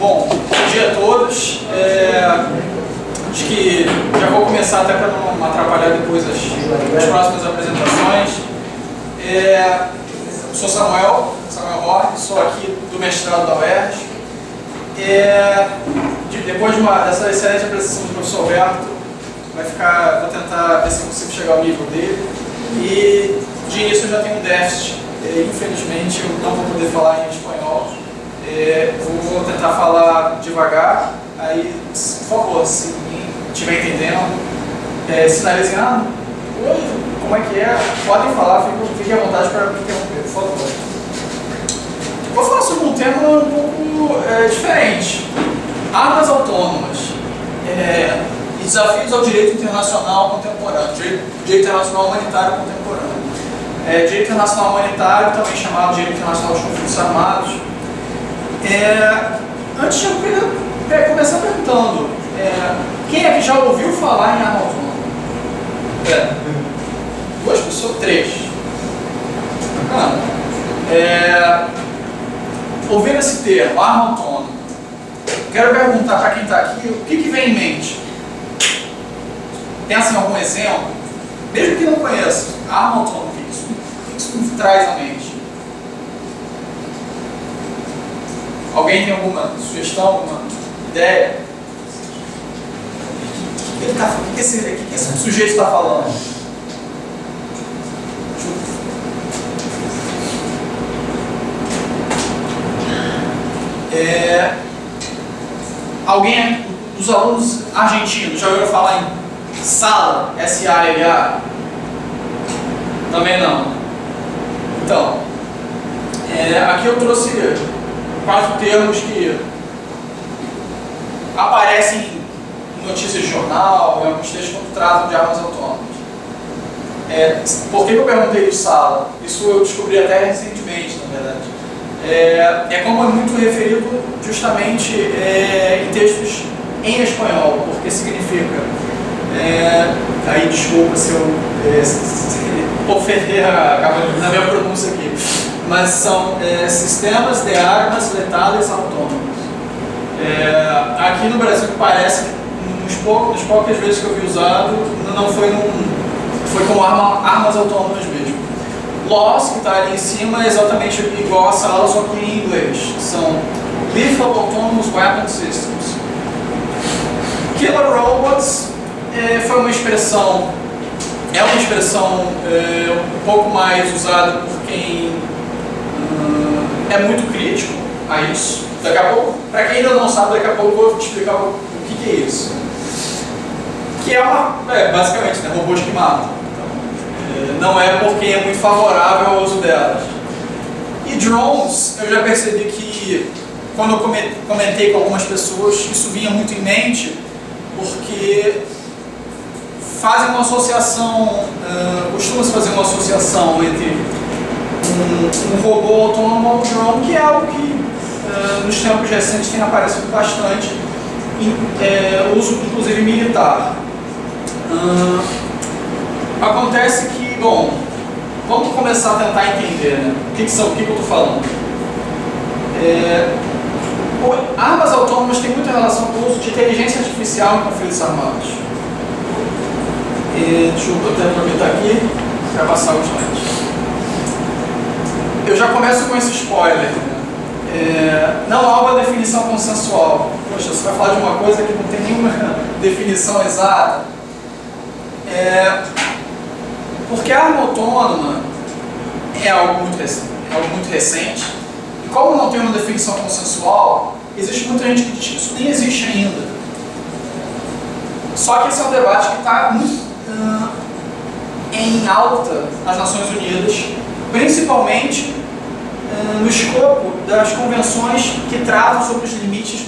Bom, bom dia a todos. Acho que já vou começar até para não atrapalhar depois as próximas apresentações. Sou Samuel Horn, sou aqui do mestrado da UERJ. Depois dessa excelente apresentação do professor Alberto, vou tentar ver se eu consigo chegar ao nível dele. E de início eu já tenho um déficit, infelizmente eu não vou poder falar em espanhol. Vou tentar falar devagar, aí, por favor, se estiver entendendo, sinalizem, oi, como é que é? Podem falar, fiquem à vontade para me interromper, por favor. Vou falar sobre um tema um pouco diferente. Armas autônomas e desafios ao direito internacional contemporâneo, direito internacional humanitário contemporâneo. Direito internacional humanitário, também chamado direito internacional dos conflitos armados. Antes eu queria começar perguntando, quem é que já ouviu falar em arma autônoma? Duas pessoas? Três. Ouvindo esse termo, arma autônoma, quero perguntar para quem está aqui, o que vem em mente? Pensa em algum exemplo? Mesmo que não conheça, arma autônoma, o que isso traz à mente? Alguém tem alguma sugestão, alguma ideia? O que esse sujeito está falando? Alguém dos alunos argentinos já ouviu falar em SALA? S-A-L-A? Também não. Então, aqui eu trouxe 4 termos que aparecem em notícias de jornal, em alguns textos quando tratam de armas autônomas. Por que eu perguntei do SALA? Isso eu descobri até recentemente, na verdade. Como é muito referido justamente em textos em espanhol, porque significa, aí desculpa se eu ofender na minha pronúncia aqui, mas são sistemas de armas letais autônomas. Aqui no Brasil parece que nas poucas vezes que eu vi usado, não foi como armas autônomas mesmo. LAWS, que está ali em cima, é exatamente igual a SALA, só que em inglês. São Lethal Autonomous Weapon Systems. Killer Robots foi uma expressão, um pouco mais usada por quem é muito crítico a isso. Daqui a pouco, para quem ainda não sabe, daqui a pouco eu vou te explicar o que é isso. Que é basicamente, robôs que matam. Não é porque é muito favorável ao uso delas. E drones, eu já percebi que, quando eu comentei com algumas pessoas, isso vinha muito em mente, porque fazem uma associação, costuma-se fazer uma associação entre um robô autônomo ou um drone, que é algo que nos tempos recentes tem aparecido bastante, uso inclusive militar. Acontece que, bom, vamos começar a tentar entender, né? O que eu estou falando. Armas autônomas têm muita relação com o uso de inteligência artificial em conflitos armados. Deixa eu até aproveitar aqui para passar os slides. Eu já começo com esse spoiler. Não há uma definição consensual. Poxa, você vai falar de uma coisa que não tem nenhuma definição exata. Porque a arma autônoma é algo muito recente, e como não tem uma definição consensual, existe muita gente que diz que isso nem existe ainda. Só que esse é um debate que está muito em alta nas Nações Unidas, principalmente no escopo das convenções que tratam sobre os limites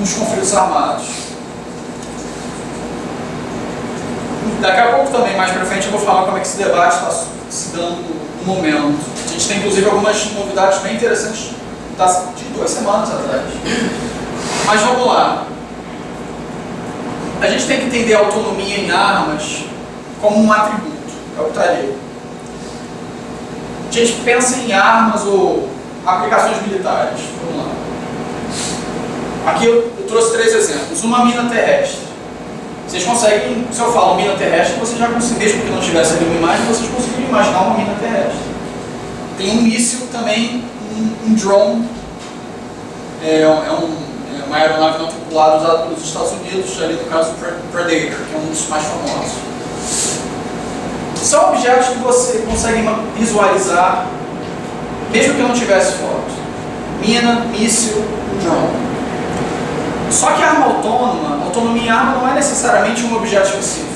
nos conflitos armados. Daqui a pouco também, mais para frente, eu vou falar como é que esse debate está se dando no momento. A gente tem inclusive algumas novidades bem interessantes de 2 semanas atrás. Mas vamos lá. A gente tem que entender a autonomia em armas como um atributo, é o que está ali. A gente pensa em armas ou aplicações militares. Vamos lá. Aqui eu trouxe 3 exemplos. Uma mina terrestre. Vocês conseguem, se eu falo mina terrestre, vocês já conseguem, mesmo que não tivesse ali uma imagem, vocês conseguiriam imaginar uma mina terrestre. Tem um míssil também, um drone, uma aeronave não tripulada usada pelos Estados Unidos, ali no caso do Predator, que é um dos mais famosos. São objetos que você consegue visualizar, mesmo que não tivesse foto. Mina, míssil, drone. Só que a arma autônoma, autonomia em arma não é necessariamente um objeto específico.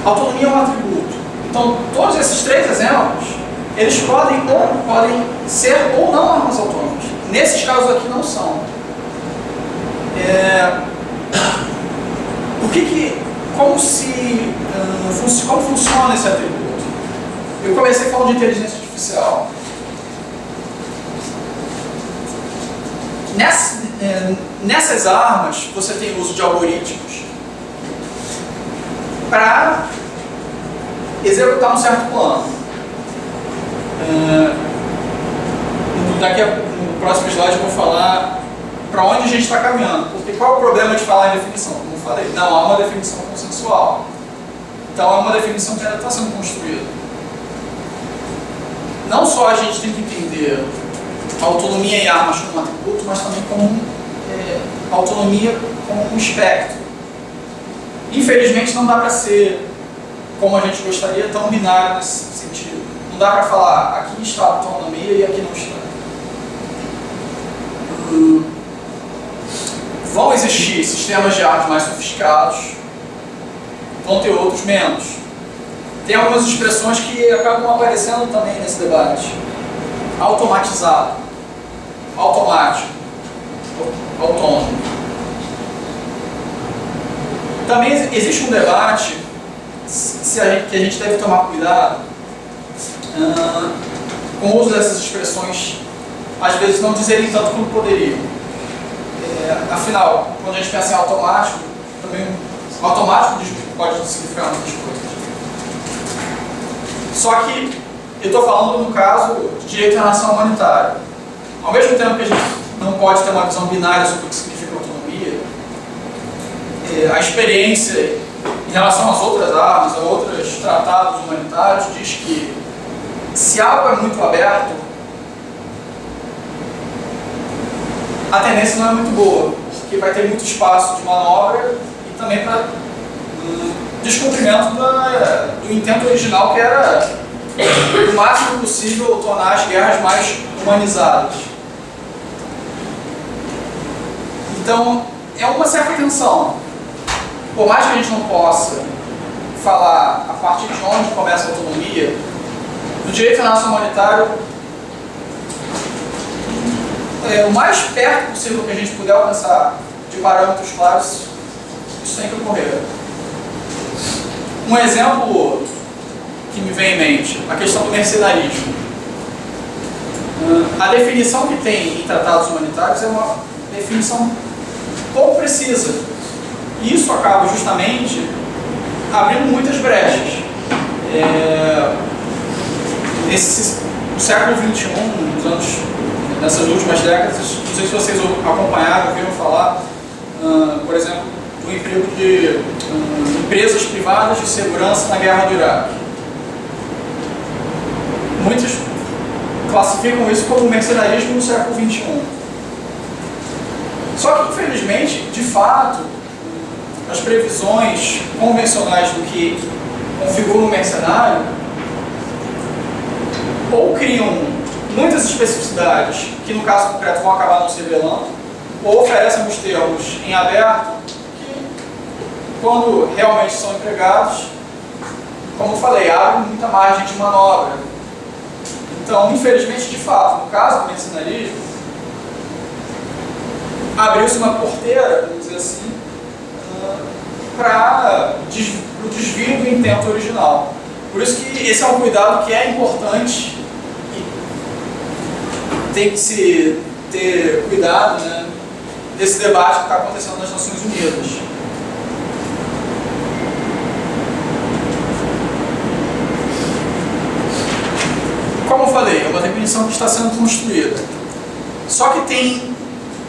Autonomia é um atributo. Então, todos esses 3 exemplos, eles podem ser ou não armas autônomas. Nesses casos aqui não são. Como funciona esse atributo? Eu comecei falando de inteligência artificial. Nessas armas, você tem o uso de algoritmos para executar um certo plano. No próximo slide eu vou falar para onde a gente está caminhando. Porque qual é o problema de falar em definição? Como eu falei, não há uma definição consensual. Então é uma definição que ainda está sendo construída. Não só a gente tem que entender a autonomia em armas como um atributo, mas também como autonomia como um espectro. Infelizmente não dá para ser, como a gente gostaria, tão binário nesse sentido. Não dá para falar, aqui está a autonomia e aqui não está. Vão existir sistemas de armas mais sofisticados, vão ter outros menos. Tem algumas expressões que acabam aparecendo também nesse debate. Automatizado, automático, autônomo. Também existe um debate que a gente deve tomar cuidado com o uso dessas expressões, às vezes não dizerem tanto como poderiam. Afinal, quando a gente pensa em automático, também automático pode significar muitas coisas. Só que eu estou falando no caso de direito internacional humanitário. Ao mesmo tempo que a gente não pode ter uma visão binária sobre o que significa autonomia, a experiência em relação às outras armas, a outros tratados humanitários, diz que se algo é muito aberto, a tendência não é muito boa, porque vai ter muito espaço de manobra e também para descumprimento do intento original, que era o máximo possível tornar as guerras mais humanizadas. Então, é uma certa tensão. Por mais que a gente não possa falar a partir de onde começa a autonomia, no direito internacional humanitário, o mais perto possível que a gente puder alcançar de parâmetros claros, isso tem que ocorrer. Um exemplo que me vem em mente, a questão do mercenarismo. A definição que tem em tratados humanitários é uma definição pouco precisa. E isso acaba justamente abrindo muitas brechas. Nesse século XXI, nessas últimas décadas, não sei se vocês acompanharam, ouviram falar, por exemplo, do emprego de empresas privadas de segurança na guerra do Iraque. Muitos classificam isso como mercenarismo no século XXI. Só que, infelizmente, de fato, as previsões convencionais do que configura um mercenário ou criam muitas especificidades que, no caso concreto, vão acabar não se revelando, ou oferecem os termos em aberto que, quando realmente são empregados, como eu falei, abrem muita margem de manobra. Então, infelizmente, de fato, no caso do mercenarismo, abriu-se uma porteira, vamos dizer assim, para o desvio do intento original. Por isso que esse é um cuidado que é importante e tem que se ter cuidado, né, desse debate que está acontecendo nas Nações Unidas. Como eu falei, é uma definição que está sendo construída. Só que tem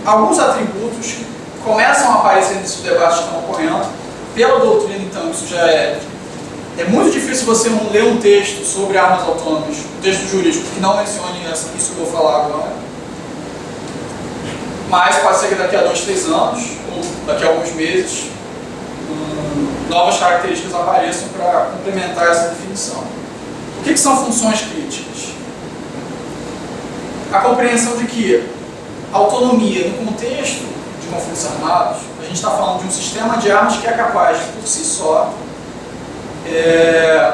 alguns atributos que começam a aparecer nesses debates que estão ocorrendo. Pela doutrina, então, isso já é muito difícil você ler um texto sobre armas autônomas, um texto jurídico, que não mencione isso que eu vou falar agora. Mas pode ser que daqui a 2, 3 anos, ou daqui a alguns meses, novas características apareçam para complementar essa definição. O que são funções críticas? A compreensão de que autonomia no contexto de conflitos armados, a gente está falando de um sistema de armas que é capaz, por si só,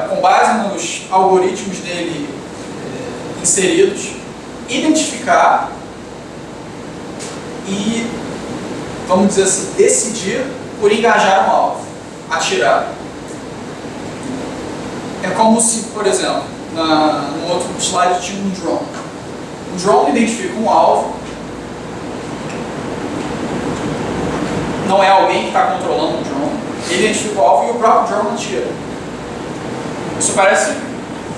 com base nos algoritmos dele inseridos, identificar e, vamos dizer assim, decidir por engajar um alvo, atirar. É como se, por exemplo, no outro slide tinha um drone. O drone identifica um alvo, não é alguém que está controlando o drone, ele identifica o alvo e o próprio drone atira. Isso parece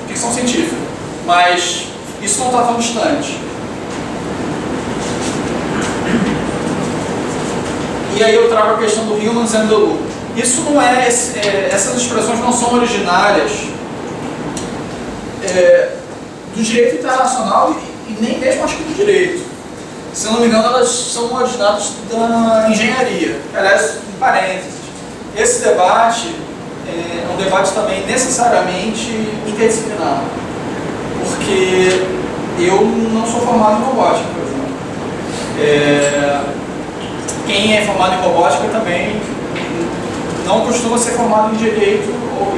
ficção científica, mas isso não está tão distante. E aí eu trago a questão do humans and the loop. Isso não é, essas expressões não são originárias do direito internacional e nem mesmo acho que do direito. Se eu não me engano, elas são originadas da engenharia. Aliás, em parênteses, esse debate é um debate também necessariamente interdisciplinar, porque eu não sou formado em robótica, por exemplo. Quem é formado em robótica também não costuma ser formado em direito, ou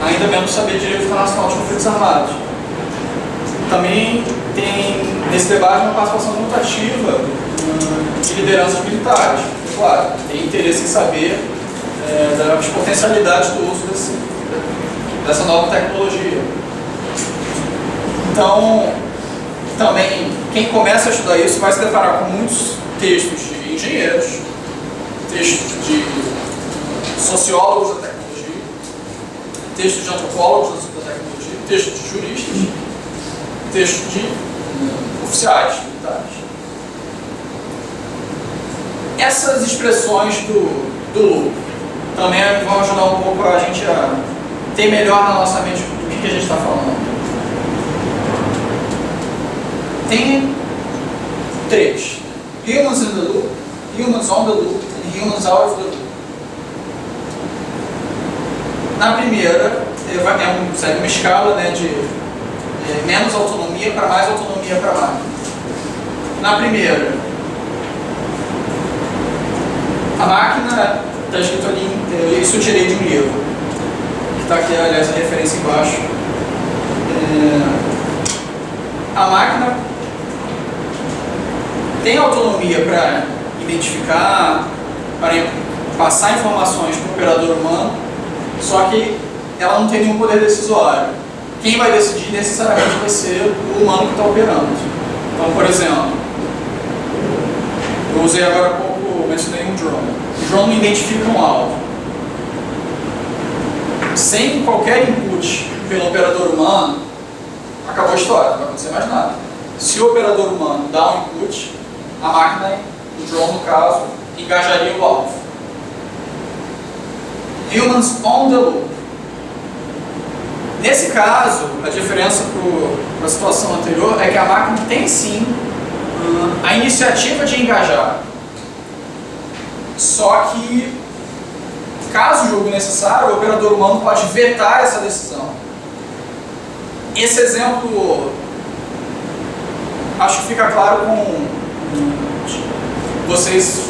ainda menos saber direito internacional de conflitos armados. Também tem nesse debate uma participação muito ativa de lideranças militares. Claro, tem interesse em saber das potencialidades do uso dessa nova tecnologia. Então, também, quem começa a estudar isso vai se deparar com muitos textos de engenheiros, textos de sociólogos da tecnologia, textos de antropólogos da tecnologia, textos de juristas, textos de oficiais militares. Essas expressões do loop também vão ajudar um pouco a gente a ter melhor na nossa mente do que a gente está falando. Tem 3. Humans in the loop, humans on the loop e humans out of the loop. Na primeira, segue uma escala, né, de menos autonomia para mais autonomia para máquina. Na primeira, a máquina, está escrito ali, isso eu tirei de um livro, que está aqui, aliás, a referência embaixo. A máquina tem autonomia para identificar, para passar informações para o operador humano, só que ela não tem nenhum poder decisório. Quem vai decidir necessariamente vai ser o humano que está operando. Então, por exemplo, eu usei agora há pouco, mencionei um drone. O drone não identifica um alvo. Sem qualquer input pelo operador humano, acabou a história, não vai acontecer mais nada. Se o operador humano dá um input, a máquina, o drone no caso, engajaria o alvo. Humans on the loop. Nesse caso, a diferença para a situação anterior é que a máquina tem sim a iniciativa de engajar. Só que, caso julgue necessário, o operador humano pode vetar essa decisão. Esse exemplo, acho que fica claro com... Vocês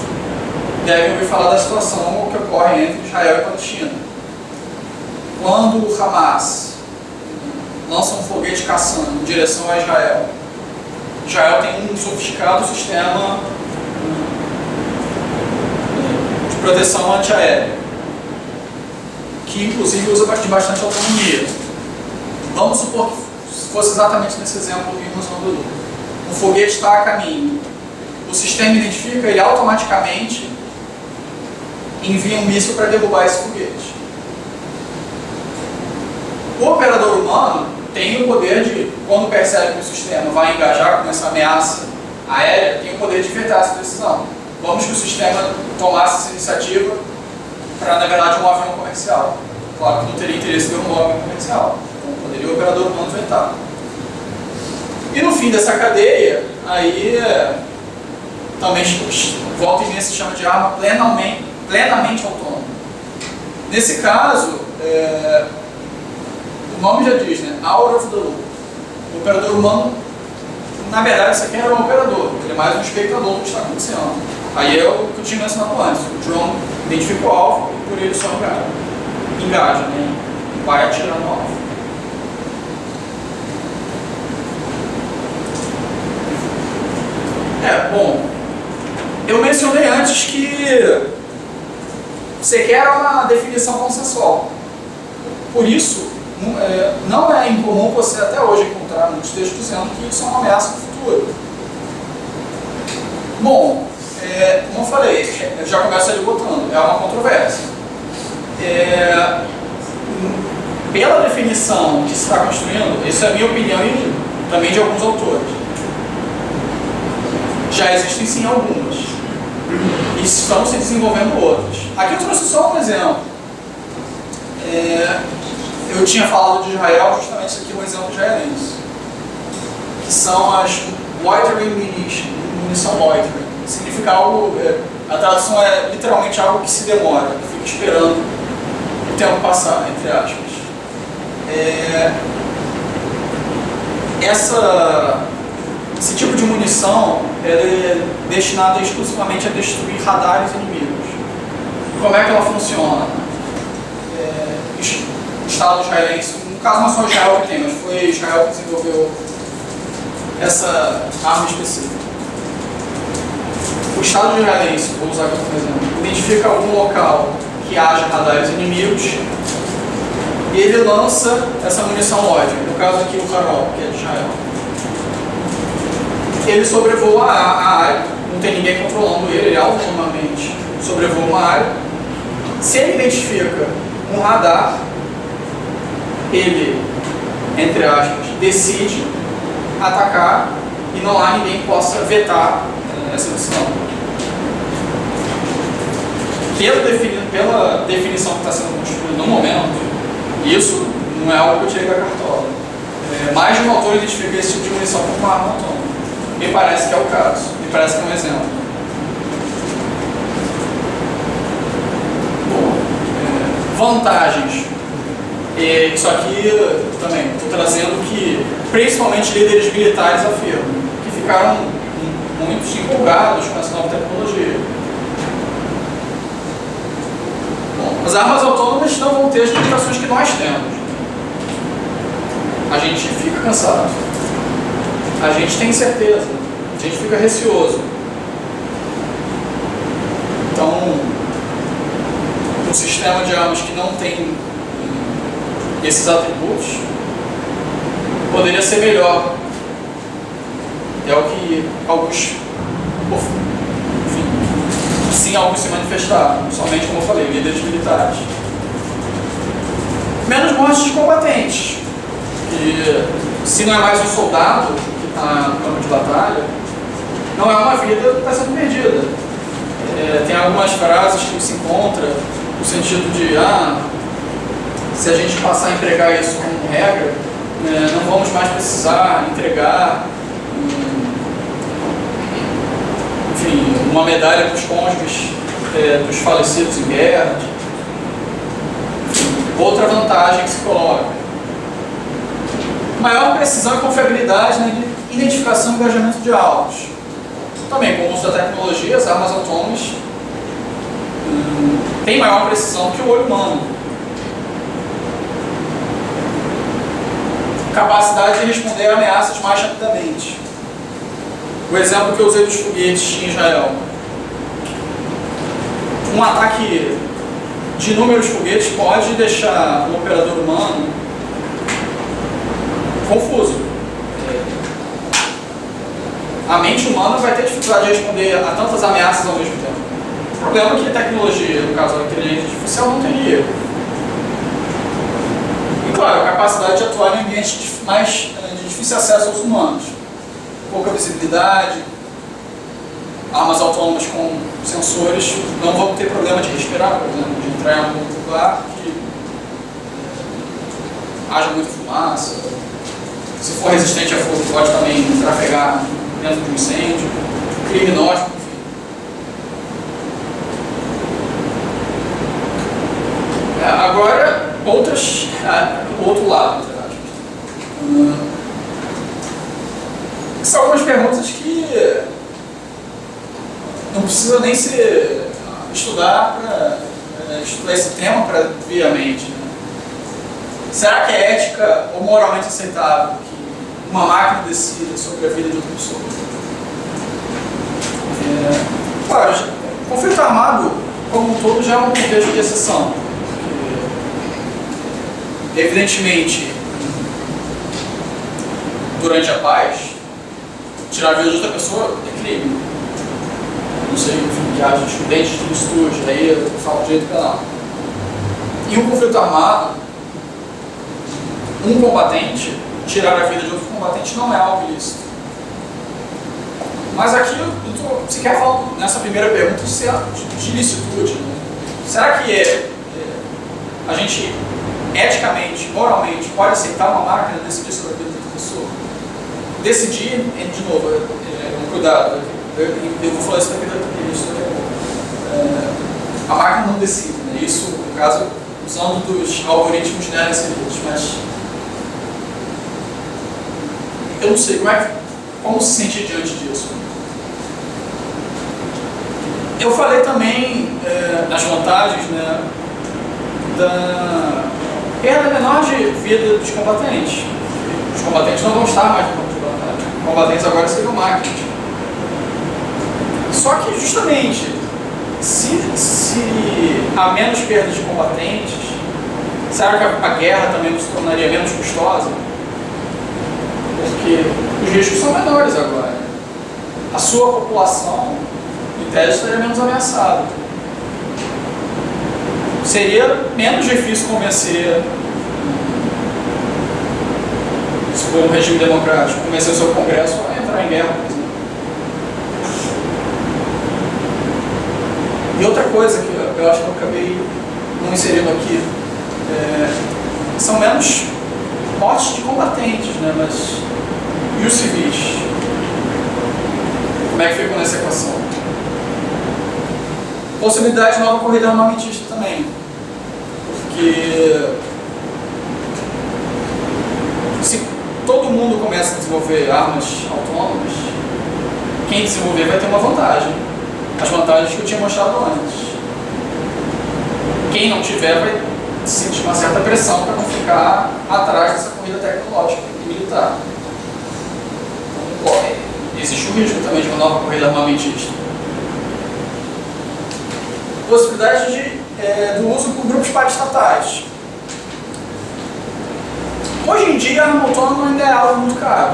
devem ouvir falar da situação que ocorre entre Israel e Palestina. Quando o Hamas lança um foguete caçando em direção a Israel, Israel tem um sofisticado sistema de proteção antiaérea, que inclusive usa bastante autonomia. Vamos supor que fosse exatamente nesse exemplo que vimos no Lulu. Um foguete está a caminho, o sistema identifica e automaticamente envia um míssil para derrubar esse foguete. O operador humano tem o poder de, quando percebe que o sistema vai engajar com essa ameaça aérea tem o poder de vetar essa decisão. Vamos que o sistema tomasse essa iniciativa para, na verdade, um avião comercial. Claro que não teria interesse em ver um avião comercial. Então, poderia o operador humano vetar. E no fim dessa cadeia, aí também volta e meia se chama de arma plenamente autônoma. Nesse caso, o nome já diz, né? Out of the loop. O operador humano, na verdade, isso aqui era um operador, ele é mais um espectador do que está acontecendo. Aí é o que eu tinha mencionado antes. O drone identifica o alvo e por ele só engaja, né? Vai atirar no alvo. Bom, eu mencionei antes que sequer era uma definição consensual. Por isso, não é incomum você até hoje encontrar muitos textos dizendo que isso é uma ameaça no futuro. Bom, como eu falei, eu já começo ali botando, é uma controvérsia. Pela definição que se está construindo, isso é a minha opinião e também de alguns autores. Já existem sim algumas, e estão se desenvolvendo outras. Aqui eu trouxe só um exemplo. Eu tinha falado de Israel, justamente isso aqui é um exemplo israelense, que são as loitering munition, munição loitering. Significa algo, a tradução é literalmente algo que se demora, que fica esperando o tempo passar, entre aspas. Esse tipo de munição é destinada exclusivamente a destruir radares inimigos. Como é que ela funciona? O Estado israelense, no caso não é só Israel que tem, mas foi Israel que desenvolveu essa arma específica. O Estado israelense, vou usar aqui como exemplo, identifica algum local que haja radares inimigos e ele lança essa munição loitering, no caso aqui o Harol, que é de Israel. Ele sobrevoa a área, não tem ninguém controlando ele autonomamente sobrevoa uma área. Se ele identifica um radar, ele, entre aspas, decide atacar e não há ninguém que possa vetar essa decisão. Pela definição que está sendo construída no momento, isso não é algo que eu tirei da cartola. Mais de um autor identifica esse tipo de munição como uma arma autônoma. Me parece que é o caso, me parece que é um exemplo. Bom, vantagens. Isso aqui também estou trazendo que principalmente líderes militares afirmam que ficaram muito empolgados com essa nova tecnologia. Bom, as armas autônomas não vão ter as limitações que nós temos. A gente fica cansado. A gente tem certeza, a gente fica receoso. Então, um sistema de armas que não tem esses atributos poderia ser melhor. É o que alguns, enfim, sim, alguns se manifestaram, somente como eu falei, líderes militares. Menos mortes de combatentes, que se não é mais um soldado no campo de batalha, não é uma vida que está sendo perdida. Tem algumas frases que se encontra no sentido de se a gente passar a empregar isso como regra, não vamos mais precisar entregar enfim, uma medalha para os cônjuges dos falecidos em guerra. Outra vantagem que se coloca: maior precisão e confiabilidade na identificação e engajamento de alvos. Também, com o uso da tecnologia, as armas autônomas têm maior precisão que o olho humano. Capacidade de responder a ameaças mais rapidamente. O exemplo que eu usei dos foguetes em Israel. Um ataque de inúmeros foguetes pode deixar o operador humano confuso. A mente humana vai ter dificuldade de responder a tantas ameaças ao mesmo tempo. O problema é que a tecnologia, no caso da inteligência artificial, não teria. E claro, a capacidade de atuar em ambientes mais de difícil acesso aos humanos. Pouca visibilidade, armas autônomas com sensores não vão ter problema de respirar, por exemplo, de entrar em algum lugar que haja muita fumaça. Se for resistente a fogo, pode também trafegar dentro de um incêndio, criminógeno, enfim. Agora, o outro lado, são algumas perguntas que não precisa nem estudar esse tema para ver a mente. Né? Será que é ética ou moralmente aceitável que uma máquina decida sobre a vida de outra pessoa? Claro, conflito armado, como um todo, já é um contexto de exceção. Evidentemente, durante a paz, tirar a vida de outra pessoa é crime. Não sei, enfim, que haja estudentes de estúdio, aí eu falo do jeito penal. Em um conflito armado, um combatente tirar a vida de outro combatente não é algo ilícito. Mas aqui eu estou sequer falando nessa primeira pergunta de ilicitude. Né? Será que a gente eticamente, moralmente, pode aceitar uma máquina decidir sobre a vida de outra pessoa? Decidir, de novo, cuidado, eu vou falar isso daqui a máquina não decide, né? Isso, no caso, usando dos algoritmos neurocientíficos, mas eu não sei como se sentir diante disso. Eu falei também nas vantagens, né, da perda menor de vida dos combatentes. Os combatentes não vão estar mais no campo de batalha. Os combatentes agora seriam máquinas. Só que, justamente, se há menos perda de combatentes, será que a guerra também não se tornaria menos custosa? Porque os riscos são menores agora. A sua população, em tese, estaria menos ameaçada. Seria menos difícil convencer, se for um regime democrático, convencer o seu Congresso a entrar em guerra, por exemplo. E outra coisa que eu acho que eu acabei não inserindo aqui, são menos mortes de combatentes, né? Mas e os civis? Como é que ficam nessa equação? Possibilidade de nova corrida armamentista também. Porque se todo mundo começa a desenvolver armas autônomas, quem desenvolver vai ter uma vantagem. As vantagens que eu tinha mostrado antes. Quem não tiver vai sentir uma certa pressão para não ficar atrás dessa corrida tecnológica e militar. Então, existe o risco também de uma nova corrida armamentista. Possibilidade do uso por grupos paraestatais. Hoje em dia, a arma autônoma ainda é algo muito caro.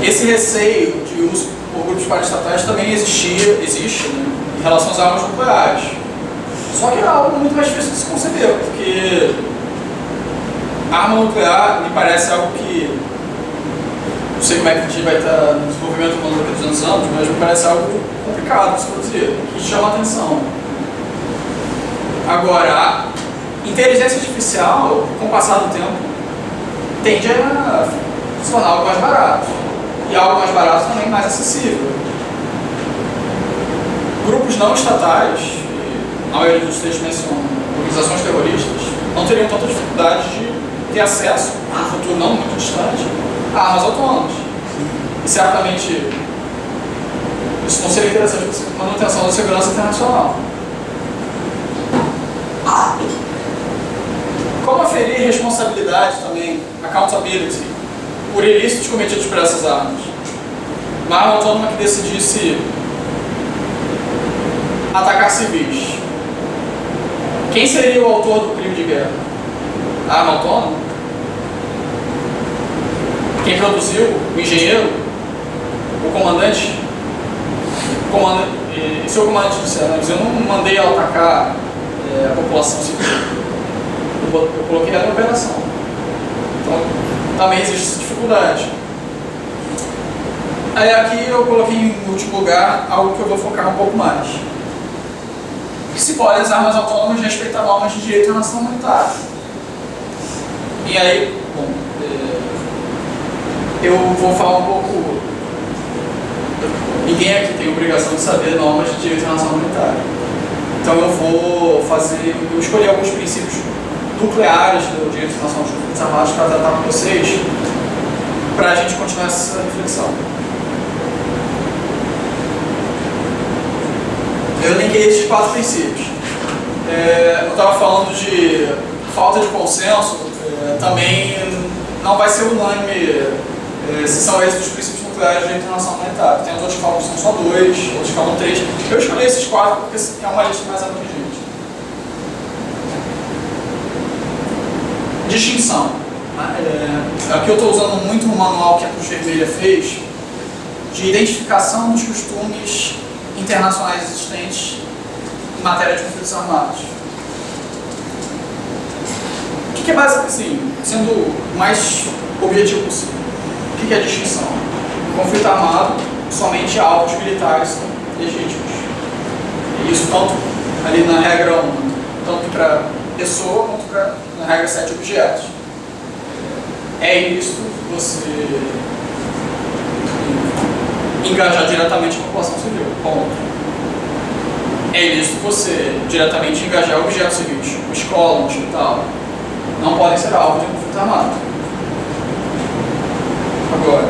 Esse receio de uso por grupos paraestatais também existe, né, em relação às armas nucleares. Só que é algo muito mais difícil de se conceber, porque a arma nuclear me parece algo que, não sei como é que a gente vai estar no desenvolvimento humano daqui a 200 anos, mas me parece algo complicado de se produzir, que chama a atenção. Agora, a inteligência artificial, com o passar do tempo, tende a se tornar algo mais barato. E algo mais barato também mais acessível. Grupos não estatais, a maioria dos textos mencionam organizações terroristas, não teriam tanta dificuldade de ter acesso, no futuro não muito distante, a armas autônomas. E certamente isso não seria interessante para a manutenção da segurança internacional. Como aferir responsabilidade também, accountability, por ilícitos cometidos por essas armas? Uma arma autônoma que decidisse atacar civis. Quem seria o autor do crime de guerra? A arma autônoma? Quem produziu? O engenheiro? O comandante? E se o comandante disser, mas eu não mandei ela atacar a população civil, eu coloquei ela em operação. Então, também existe essa dificuldade. Aí aqui eu coloquei em último lugar algo que eu vou focar um pouco mais. Se podem as armas autônomas respeitar normas de direito internacional humanitário. E aí, bom, eu vou falar um pouco. Ninguém aqui tem obrigação de saber normas de direito internacional humanitário. Então eu escolhi alguns princípios nucleares do direito internacional dos conflitos armados para tratar com vocês, para a gente continuar essa reflexão. Eu linkei esses 4 princípios. Eu estava falando de falta de consenso, também não vai ser unânime se são esses os princípios nucleares do direito internacional humanitário. Tem outros que falam que são só 2, outros que falam 3. Eu escolhi esses 4 porque é uma lista mais abrangente. Distinção. Aqui eu estou usando muito um manual que a Cruz Vermelha fez de identificação dos costumes internacionais existentes em matéria de conflitos armados. O que é basicamente, assim, sendo o mais objetivo possível? O que é a distinção? No conflito armado, somente alvos militares são legítimos. E isso tanto ali na regra 1, tanto para pessoa quanto na regra 7, objetos. É ilícito você engajar diretamente a população civil. Ponto. É ilícito você diretamente engajar objetos civis, uma escola, um hospital. Não podem ser alvos de conflito armado. Agora,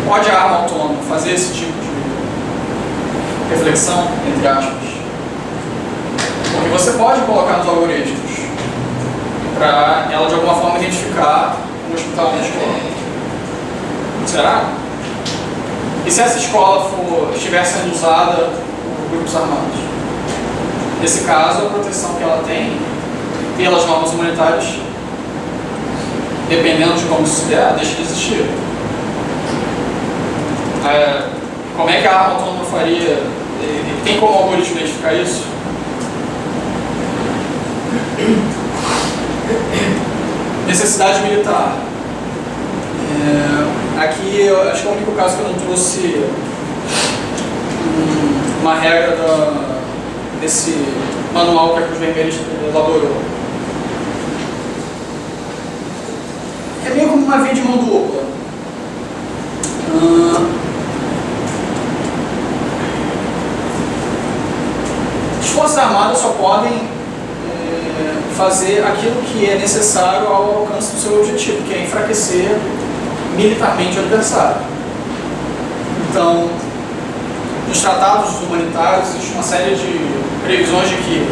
pode a arma autônoma fazer esse tipo de reflexão, entre aspas? Porque você pode colocar nos algoritmos para ela de alguma forma identificar um hospital ou uma escola. Será? E se essa escola estiver sendo usada por grupos armados? Nesse caso, a proteção que ela tem pelas normas humanitárias, dependendo de como se der, deixa de existir. Como é que a arma autônoma faria? Tem como o algoritmo identificar isso? Necessidade militar. Aqui eu acho que é o único caso que eu não trouxe uma regra desse manual que a Cruz Vermelha elaborou. É meio como uma via de mão dupla. As Forças Armadas só podem fazer aquilo que é necessário ao alcance do seu objetivo, que é enfraquecer militarmente o adversário. Então, nos tratados humanitários existe uma série de previsões de que,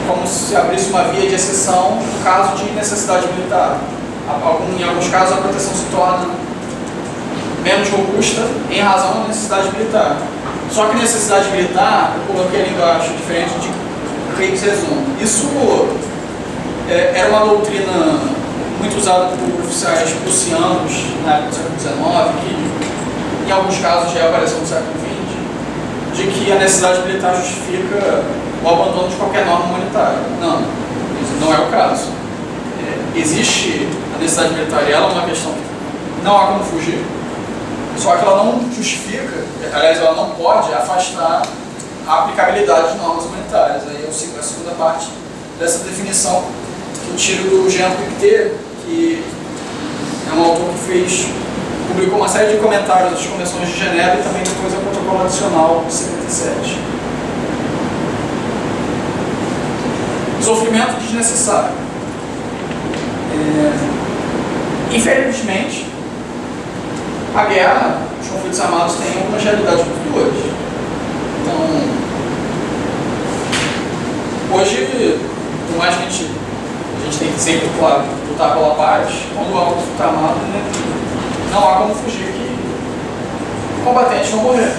como se abrisse uma via de exceção no caso de necessidade militar. Em alguns casos a proteção se torna menos robusta em razão da necessidade militar. Só que necessidade militar, eu coloquei ali embaixo, diferente de Reis resumo. Isso era uma doutrina muito usada por oficiais prussianos na época do século XIX, que em alguns casos já é a variação do século XX, de que a necessidade militar justifica o abandono de qualquer norma humanitária. Não, isso não é o caso. Existe a necessidade militar e ela é uma questão que não há como fugir, só que ela não justifica, aliás, ela não pode afastar a aplicabilidade de normas humanitárias. Aí eu sigo a segunda parte dessa definição que eu tiro do Jean Pictet, que é um autor que publicou uma série de comentários das convenções de Genebra e também depois ao protocolo adicional de 77. Sofrimento desnecessário. Infelizmente, a guerra, os conflitos armados têm algumas realidades muito duras. Então, hoje, por mais que a gente tem que sempre, claro, lutar pela paz, quando há um conflito armado, não há como fugir que combatentes vão morrer.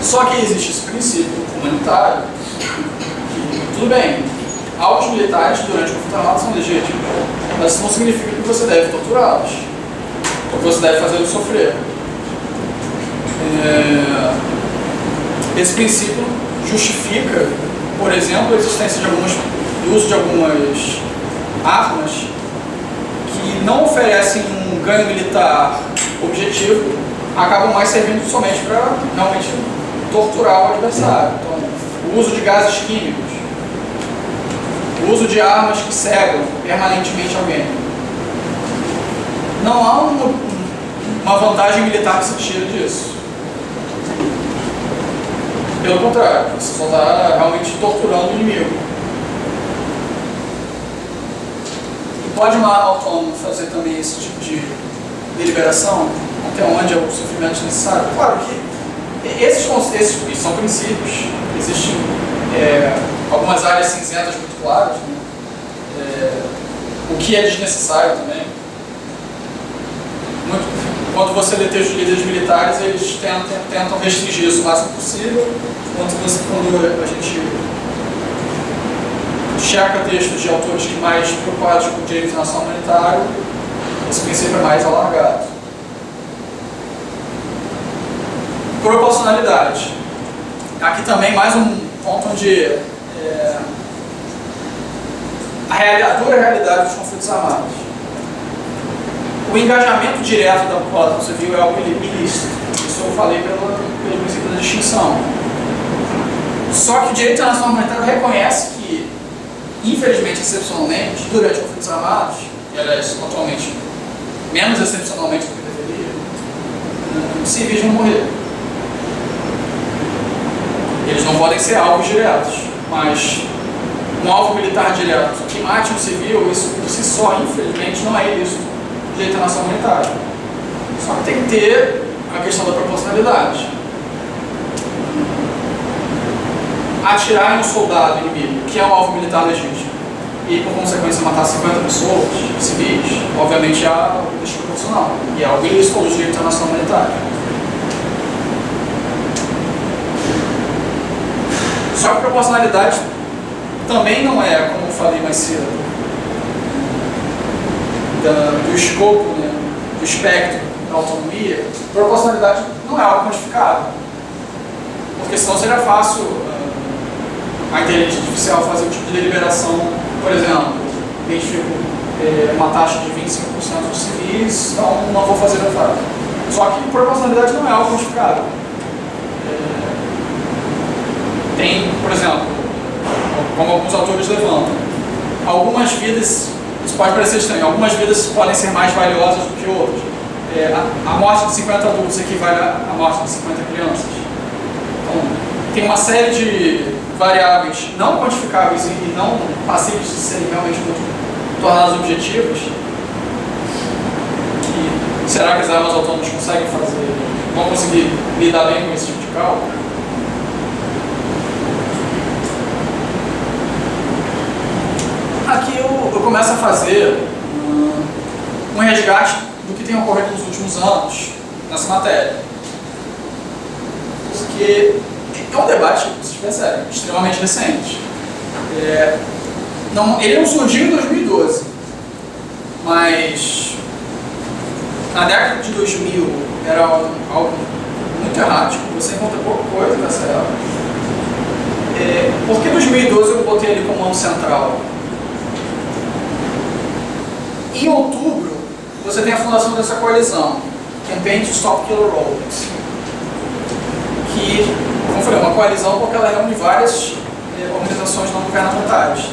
Só que existe esse princípio humanitário que, tudo bem, alvos militares durante o conflito armado são legítimos, mas isso não significa que você deve torturá-los, ou que você deve fazê-los sofrer. Esse princípio justifica, por exemplo, a existência de uso de algumas armas que não oferecem um ganho militar objetivo acabam mais servindo somente para realmente torturar o adversário. Então, o uso de gases químicos, o uso de armas que cegam permanentemente alguém. Não há uma vantagem militar que se tira disso. Pelo contrário, você só está realmente torturando o inimigo. E pode uma arma autônoma fazer também esse tipo de deliberação? Até onde é o sofrimento necessário? Claro que esses são princípios. Existem algumas áreas cinzentas muito claras, né? O que é desnecessário também. Quando você lê textos de líderes militares, eles tentam restringir isso o máximo possível. Quando a gente checa textos de autores que mais preocupados com o direito internacional humanitário, esse princípio é mais alargado. Proporcionalidade. Aqui também mais um ponto onde a dura realidade dos conflitos armados. O engajamento direto da população civil é algo ilícito. Isso eu falei pelo princípio da distinção. Só que o direito internacional humanitário reconhece que, infelizmente, excepcionalmente, durante conflitos armados, e aliás, atualmente, menos excepcionalmente do que deveria, civis vão morrer. Eles não podem ser alvos diretos, mas um alvo militar direto que mate um civil, isso por si só, infelizmente, não é ilícito. Direito internacional humanitário. Só que tem que ter a questão da proporcionalidade. Atirar em um soldado inimigo, que é um alvo militar legítimo, e por consequência matar 50 pessoas civis, obviamente é algo desproporcional. E é algo ilícito do direito internacional humanitário. Só que a proporcionalidade também não é, como eu falei mais cedo, do escopo, né, do espectro da autonomia. Proporcionalidade não é algo quantificado, porque senão seria fácil a inteligência artificial fazer um tipo de deliberação, por exemplo, identifico uma taxa de 25% dos civis, então não vou fazer a frase. Só que proporcionalidade não é algo quantificado. Tem, por exemplo, como alguns autores levantam, algumas vidas. Isso pode parecer estranho. Algumas vidas podem ser mais valiosas do que outras. A morte de 50 adultos equivale à morte de 50 crianças. Então, tem uma série de variáveis não quantificáveis e não passíveis de serem realmente tornadas objetivas. Que, será que as armas autônomas conseguem fazer? Vão conseguir lidar bem com esse tipo de cálculo? Aqui eu começo a fazer um resgate do que tem ocorrido nos últimos anos nessa matéria. Porque é um debate, vocês percebem, extremamente recente. Ele não surgiu em 2012, mas na década de 2000 era algo muito errático, você encontra pouca coisa nessa época. Por que 2012 eu botei ele como ano central? Em outubro, você tem a fundação dessa coalizão, Campaign to Stop Killer Robots, que, como eu falei, é uma coalizão porque ela reúne várias organizações não governamentais.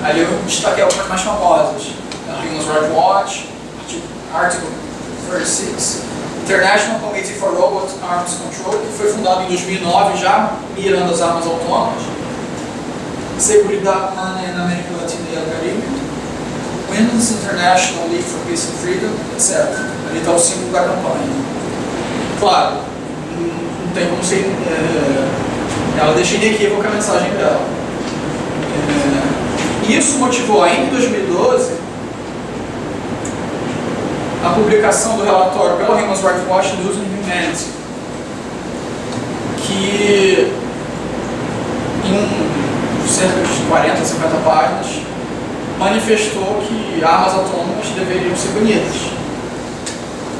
Ali eu destaquei algumas mais famosas: Human Rights Watch, Article 36, International Committee for Robot Arms Control, que foi fundado em 2009, já mirando as armas autônomas, Seguridad Humana na América Latina e o Caribe, Women's International League for Peace and Freedom, etc. Ali está o símbolo da campanha. Claro, não tem como ser. Ela deixa inequívoca a mensagem dela. Isso motivou ainda em 2012 a publicação do relatório pela Human Rights Watch News and Humanity, que em cerca de 40, 50 páginas manifestou que armas autônomas deveriam ser banidas.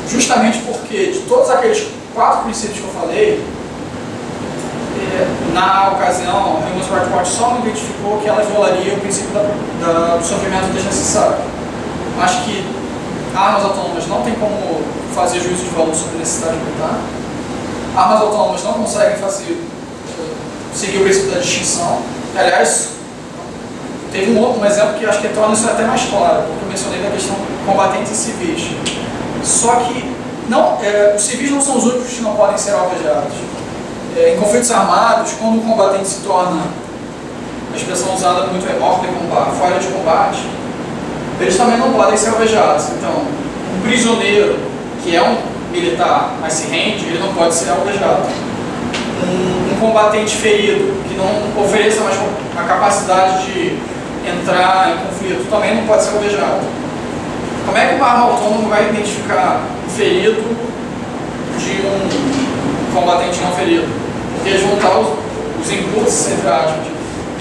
Justamente porque de todos aqueles 4 princípios que eu falei, na ocasião, a Human Rights Watch só não identificou que ela violaria o princípio do sofrimento desnecessário. Acho que armas autônomas não tem como fazer juízo de valor sobre necessidade militar. Armas autônomas não conseguem seguir o princípio da distinção. Aliás, teve um exemplo que acho que torna isso até mais claro, porque eu mencionei da questão de combatentes e civis. Só que os civis não são os únicos que não podem ser alvejados. Em conflitos armados, quando o combatente se torna, a expressão usada muito é hors de combate, fora de combate, eles também não podem ser alvejados. Então, um prisioneiro que é um militar, mas se rende, ele não pode ser alvejado. Um combatente ferido, que não ofereça mais a capacidade de entrar em conflito, também não pode ser alvejado. Como é que uma arma autônoma vai identificar o ferido de um combatente não ferido? Porque eles vão dar os inputs, entre aspas,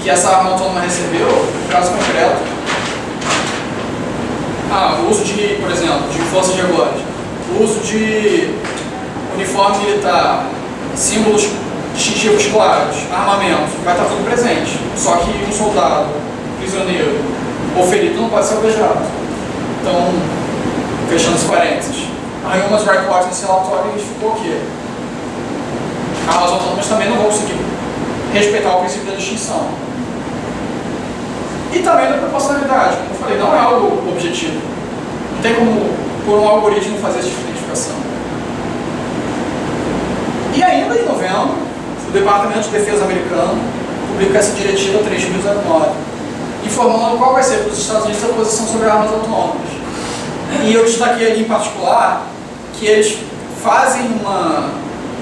que essa arma autônoma recebeu, no caso concreto, o uso de, por exemplo, de forças regulares, o uso de uniforme militar, símbolos distintivos claros, armamento, vai estar tudo presente. Só que um soldado, prisioneiro ou ferido não pode ser alvejado. Então, fechando os parênteses, a Human Rights Watch nesse relatório identificou que armas autônomas também não vão conseguir respeitar o princípio da distinção. E também da proporcionalidade, como eu falei, não é algo objetivo. Não tem como, por um algoritmo, fazer essa identificação. E ainda em novembro, o Departamento de Defesa americano publica essa diretiva 3009, informando qual vai ser para os Estados Unidos a posição sobre armas autônomas. E eu destaquei ali em particular que eles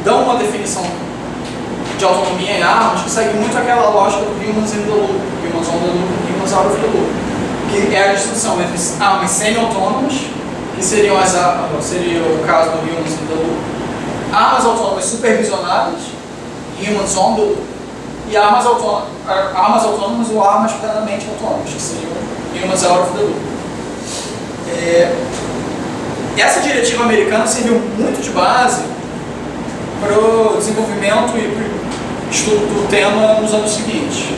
dão uma definição de autonomia em armas que segue muito aquela lógica do humans in the loop, humans on the loop, humans out of the loop, que é a distinção entre armas semi-autônomas, que seriam seria o caso do humans in the loop, armas autônomas supervisionadas, humans on the loop, e armas autônomas ou armas plenamente autônomas, que seriam humans out of the loop. Essa diretiva americana serviu muito de base para o desenvolvimento e para o estudo do tema nos anos seguintes.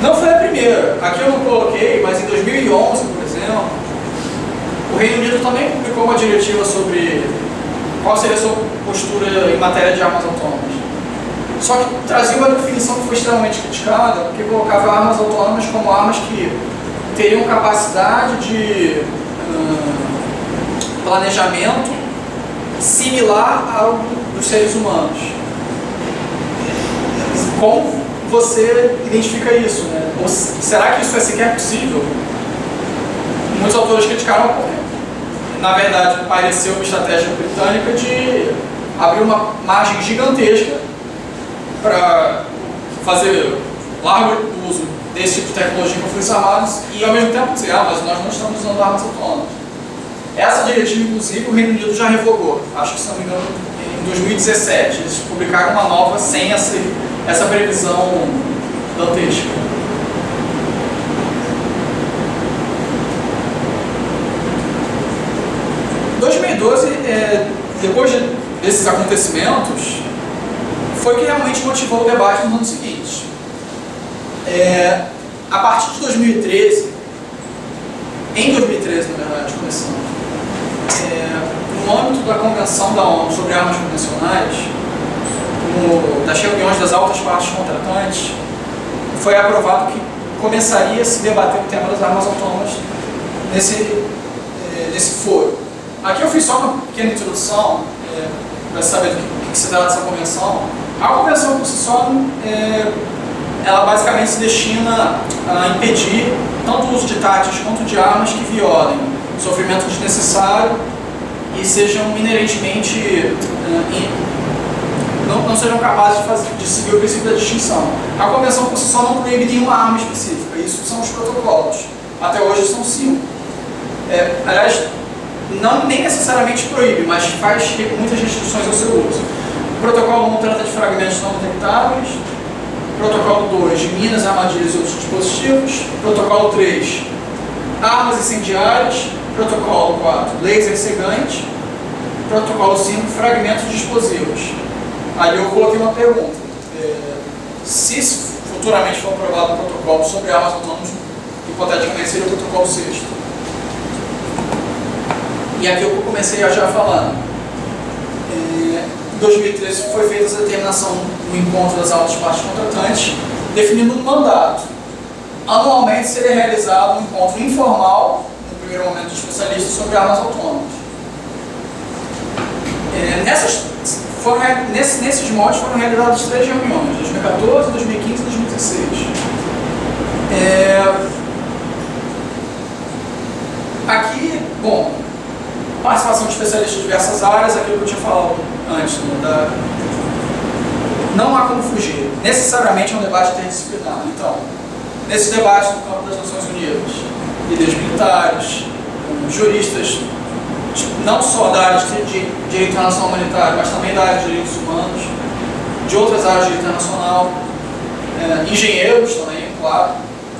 Não foi a primeira, aqui eu não coloquei, mas em 2011, por exemplo, o Reino Unido também publicou uma diretiva sobre qual seria a sua postura em matéria de armas autônomas. Só que trazia uma definição que foi extremamente criticada, porque colocava armas autônomas como armas que teriam capacidade de planejamento similar ao dos seres humanos. Como você identifica isso, né? Ou será que isso é sequer possível? Muitos autores criticaram porque, na verdade, pareceu uma estratégia britânica de abrir uma margem gigantesca para fazer largo uso desse tipo de tecnologia em conflitos armados e, ao mesmo tempo, dizer, mas nós não estamos usando armas autônomas. Essa diretiva, inclusive, o Reino Unido já revogou, acho que, se não me engano, em 2017. Eles publicaram uma nova sem essa previsão dantesca. Em 2012, depois desses acontecimentos, foi que realmente motivou o debate nos anos seguintes. A partir de 2013, em 2013, na verdade, começando, no âmbito da Convenção da ONU sobre Armas Convencionais, das reuniões das altas partes contratantes, foi aprovado que começaria a se debater o tema das armas autônomas nesse foro. Aqui eu fiz só uma pequena introdução para saber do que se trata dessa convenção. A convenção por si só, ela basicamente se destina a impedir tanto o uso de táticas quanto de armas que violem sofrimento desnecessário e sejam inerentemente não sejam capazes de seguir o princípio da distinção. A convenção por si só não proíbe nenhuma arma específica, isso são os protocolos. Até hoje são 5. Aliás, nem necessariamente proíbe, mas faz muitas restrições ao seu uso. Protocolo 1 trata de fragmentos não detectáveis. Protocolo 2, de minas, armadilhas e outros dispositivos. Protocolo 3, armas incendiárias. Protocolo 4, laser cegante. Protocolo 5, fragmentos de explosivos. Aí eu coloquei uma pergunta. Se futuramente for aprovado um protocolo sobre armas autônomas, hipoteticamente seria o protocolo 6. E aqui eu comecei já falando. Em 2013 foi feita essa determinação no encontro das altas partes contratantes, definindo um mandato. Anualmente seria realizado um encontro informal, no primeiro momento de especialistas, sobre armas autônomas. Nesses moldes foram realizadas 3 reuniões, 2014, 2015 e 2016. Aqui, bom, participação de especialistas de diversas áreas, aquilo que eu tinha falado antes, né, não há como fugir. Necessariamente é um debate interdisciplinar. Então, nesse debate no campo das Nações Unidas, líderes militares, juristas, não só da área de direito internacional humanitário, mas também da área de direitos humanos, de outras áreas de direito internacional, engenheiros também, claro,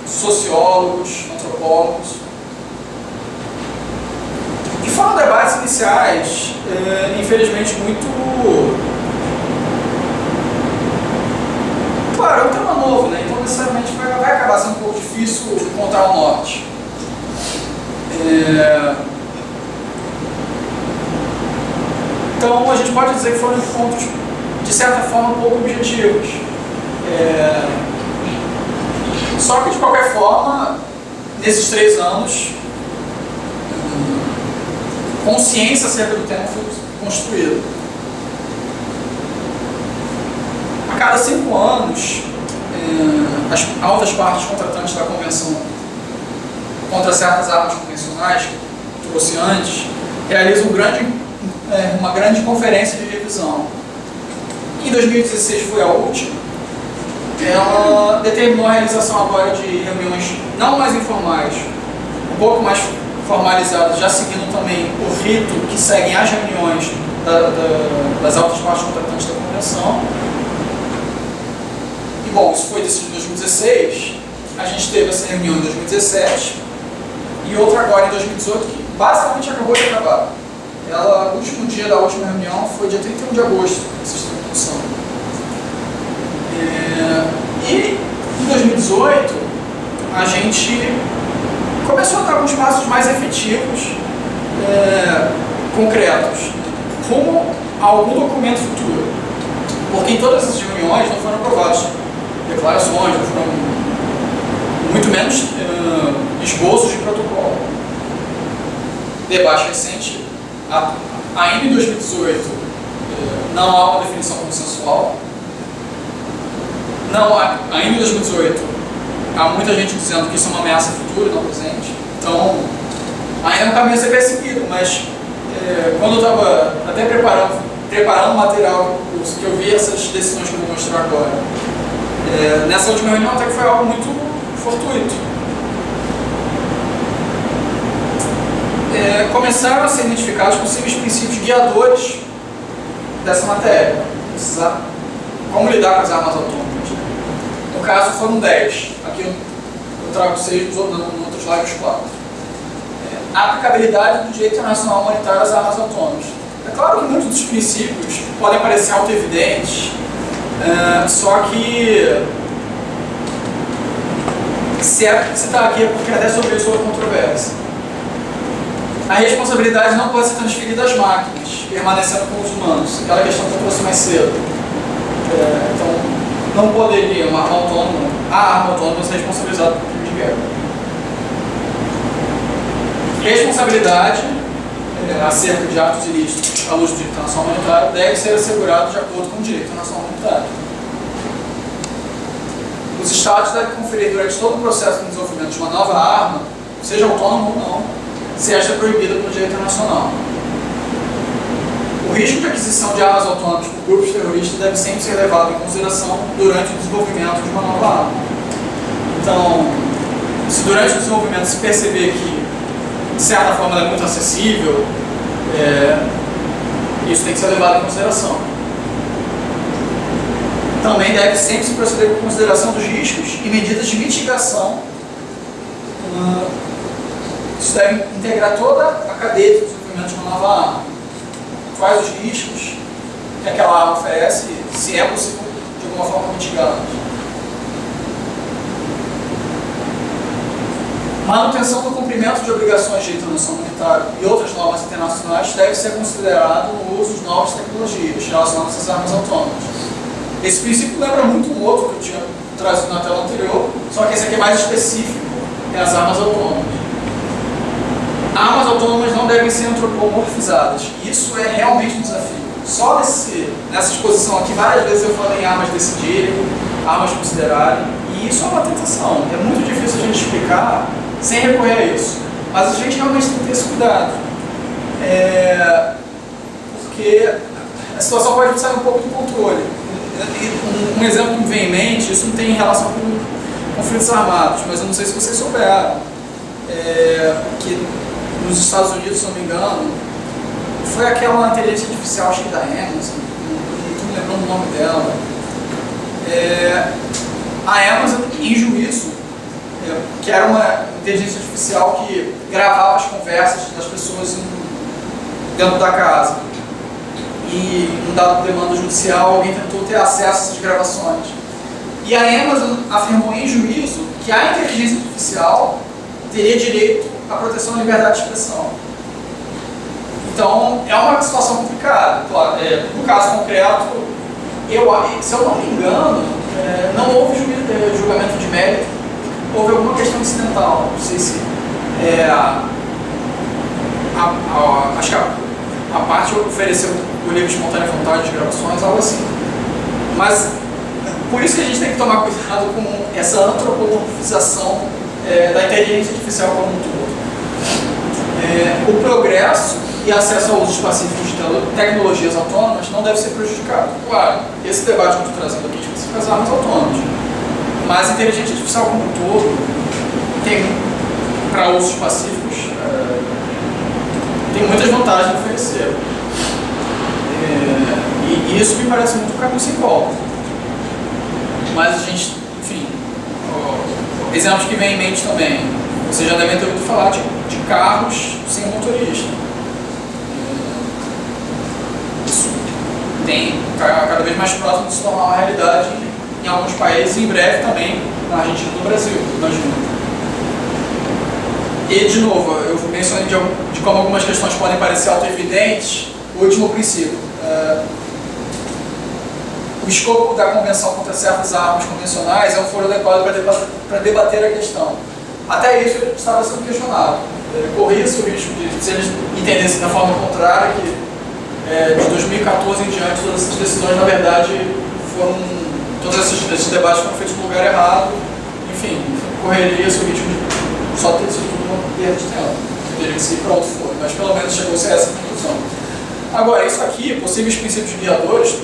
sociólogos, antropólogos. E foram debates iniciais, infelizmente, muito... Claro, é um tema novo, né? Então necessariamente vai acabar sendo um pouco difícil encontrar um norte. Então a gente pode dizer que foram encontros, de certa forma, um pouco objetivos. Só que, de qualquer forma, nesses 3 anos, consciência acerca do tema foi construída. A cada 5 anos, as altas partes contratantes da Convenção contra certas armas convencionais, que trouxe antes, realizam uma grande conferência de revisão. Em 2016 foi a última. Ela determinou a realização agora de reuniões não mais informais, um pouco mais formalizadas, já seguindo também o rito que seguem as reuniões das altas partes contratantes da Convenção. E, bom, isso foi decidido em 2016, a gente teve essa reunião em 2017 e outra agora em 2018, que basicamente acabou de acabar. O último dia da última reunião foi dia 31 de agosto, essa discussão. E em 2018, a gente começou a dar alguns passos mais efetivos, concretos, rumo a algum documento futuro. Porque em todas essas reuniões não foram aprovadas declarações, não foram muito menos esboços de protocolo. Debate recente, ainda em 2018, não há uma definição consensual. Ainda em 2018, há muita gente dizendo que isso é uma ameaça futura, não presente. Então, ainda é um caminho a ser perseguido, mas quando eu estava até preparando o material do curso, que eu vi essas decisões que eu vou mostrar agora, nessa última reunião até que foi algo muito fortuito. Começaram a ser identificados possíveis princípios guiadores dessa matéria. Como lidar com as armas autônomas. No caso foram 10. Aqui eu trago 6, nos outros lives 4. A aplicabilidade do direito internacional humanitário às armas autônomas. É claro que muitos dos princípios podem parecer auto-evidentes, só que se está aqui é porque até sobre isso houve controvérsia. A responsabilidade não pode ser transferida às máquinas, permanecendo com os humanos. Aquela questão que eu trouxe mais cedo. Então, não poderia a arma autônoma ser responsabilizada por crime de guerra. Responsabilidade acerca de atos ilícitos à luz do direito internacional humanitário deve ser assegurado de acordo com o direito internacional humanitário. Os Estados devem conferir durante todo o processo de desenvolvimento de uma nova arma, seja autônoma ou não, se esta é proibida pelo direito internacional. O risco de aquisição de armas autônomas por grupos terroristas deve sempre ser levado em consideração durante o desenvolvimento de uma nova arma. Então, se durante o desenvolvimento se perceber que, de certa forma, ela é muito acessível, isso tem que ser levado em consideração. Também deve sempre se proceder com consideração dos riscos e medidas de mitigação. Isso deve integrar toda a cadeia de desenvolvimento de uma nova arma. Quais os riscos que aquela arma oferece, se é possível de alguma forma mitigá-los. Manutenção do cumprimento de obrigações de transação humanitária e outras normas internacionais deve ser considerado no uso de novas tecnologias relacionadas às armas autônomas. Esse princípio lembra muito um outro que eu tinha trazido na tela anterior, só que esse aqui é mais específico, é as armas autônomas. Armas autônomas não devem ser antropomorfizadas. Isso é realmente um desafio. Só nessa exposição aqui, várias vezes eu falei em armas decidirem, armas considerarem, e isso é uma tentação. É muito difícil a gente explicar sem recorrer a isso. Mas a gente realmente tem que ter esse cuidado. Porque a situação pode sair um pouco do controle. Um exemplo que me vem em mente, isso não tem relação com conflitos armados, mas eu não sei se vocês souberam, que nos Estados Unidos, se não me engano, foi aquela inteligência artificial, acho que da Amazon, não estou me lembrando o nome dela. A Amazon, em juízo, que era uma inteligência artificial que gravava as conversas das pessoas dentro da casa. E, num dado demanda judicial, alguém tentou ter acesso a essas gravações. E a Amazon afirmou em juízo que a inteligência artificial teria direito à proteção à liberdade de expressão. Então, é uma situação complicada. Claro, no caso concreto, se eu não me engano, não houve julgamento de mérito, houve alguma questão incidental. Não sei se acho que a parte ofereceu o livre de espontânea vontade de gravações, algo assim. Mas, por isso que a gente tem que tomar cuidado com essa antropomorfização da inteligência artificial como um todo. O progresso e acesso a usos pacíficos de tecnologias autônomas não deve ser prejudicado. Claro, esse debate que eu estou trazendo aqui específico as armas autônomas. Mas a inteligência artificial como um todo tem, para usos pacíficos, tem muitas vantagens a oferecer. E isso me parece muito um caminho sem volta. Mas a gente, enfim, exemplos que vem em mente também. Vocês já devem ter ouvido falar de carros sem motorista. Isso tem cada vez mais próximo de se tornar uma realidade em alguns países e em breve também na Argentina e no Brasil, imagino. E, de novo, eu mencionei de como algumas questões podem parecer auto-evidentes. O último princípio. O escopo da Convenção contra certas armas convencionais é um foro adequado para debater a questão. Até isso ele estava sendo questionado. Corria-se o risco de, se eles entendessem da forma contrária, que de 2014 em diante todas essas decisões, na verdade, todos esses debates foram feitos no lugar errado. Enfim, correria-se o risco de só ter sido uma perda de tempo. Teria que ser para outro foro, mas pelo menos chegou-se a essa conclusão. Agora, isso aqui, possíveis princípios guiadores,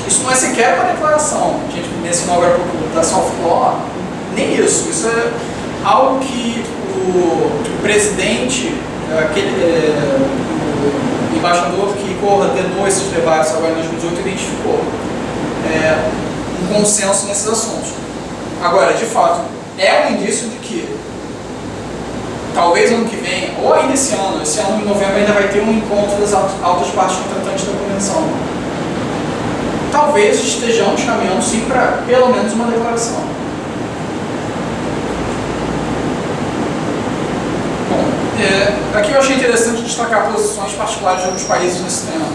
isso não é sequer uma declaração. A gente mencionou agora da soft law, nem isso. Isso é algo que o presidente, o embaixador que coordenou esses debates agora em 2018 identificou. Um consenso nesses assuntos. Agora, de fato, é um indício de que talvez ano que vem, ou ainda esse ano em novembro ainda vai ter um encontro das altas partes contratantes da convenção. Talvez estejamos caminhando sim para pelo menos uma declaração. Bom, aqui eu achei interessante destacar posições particulares de alguns países nesse tema.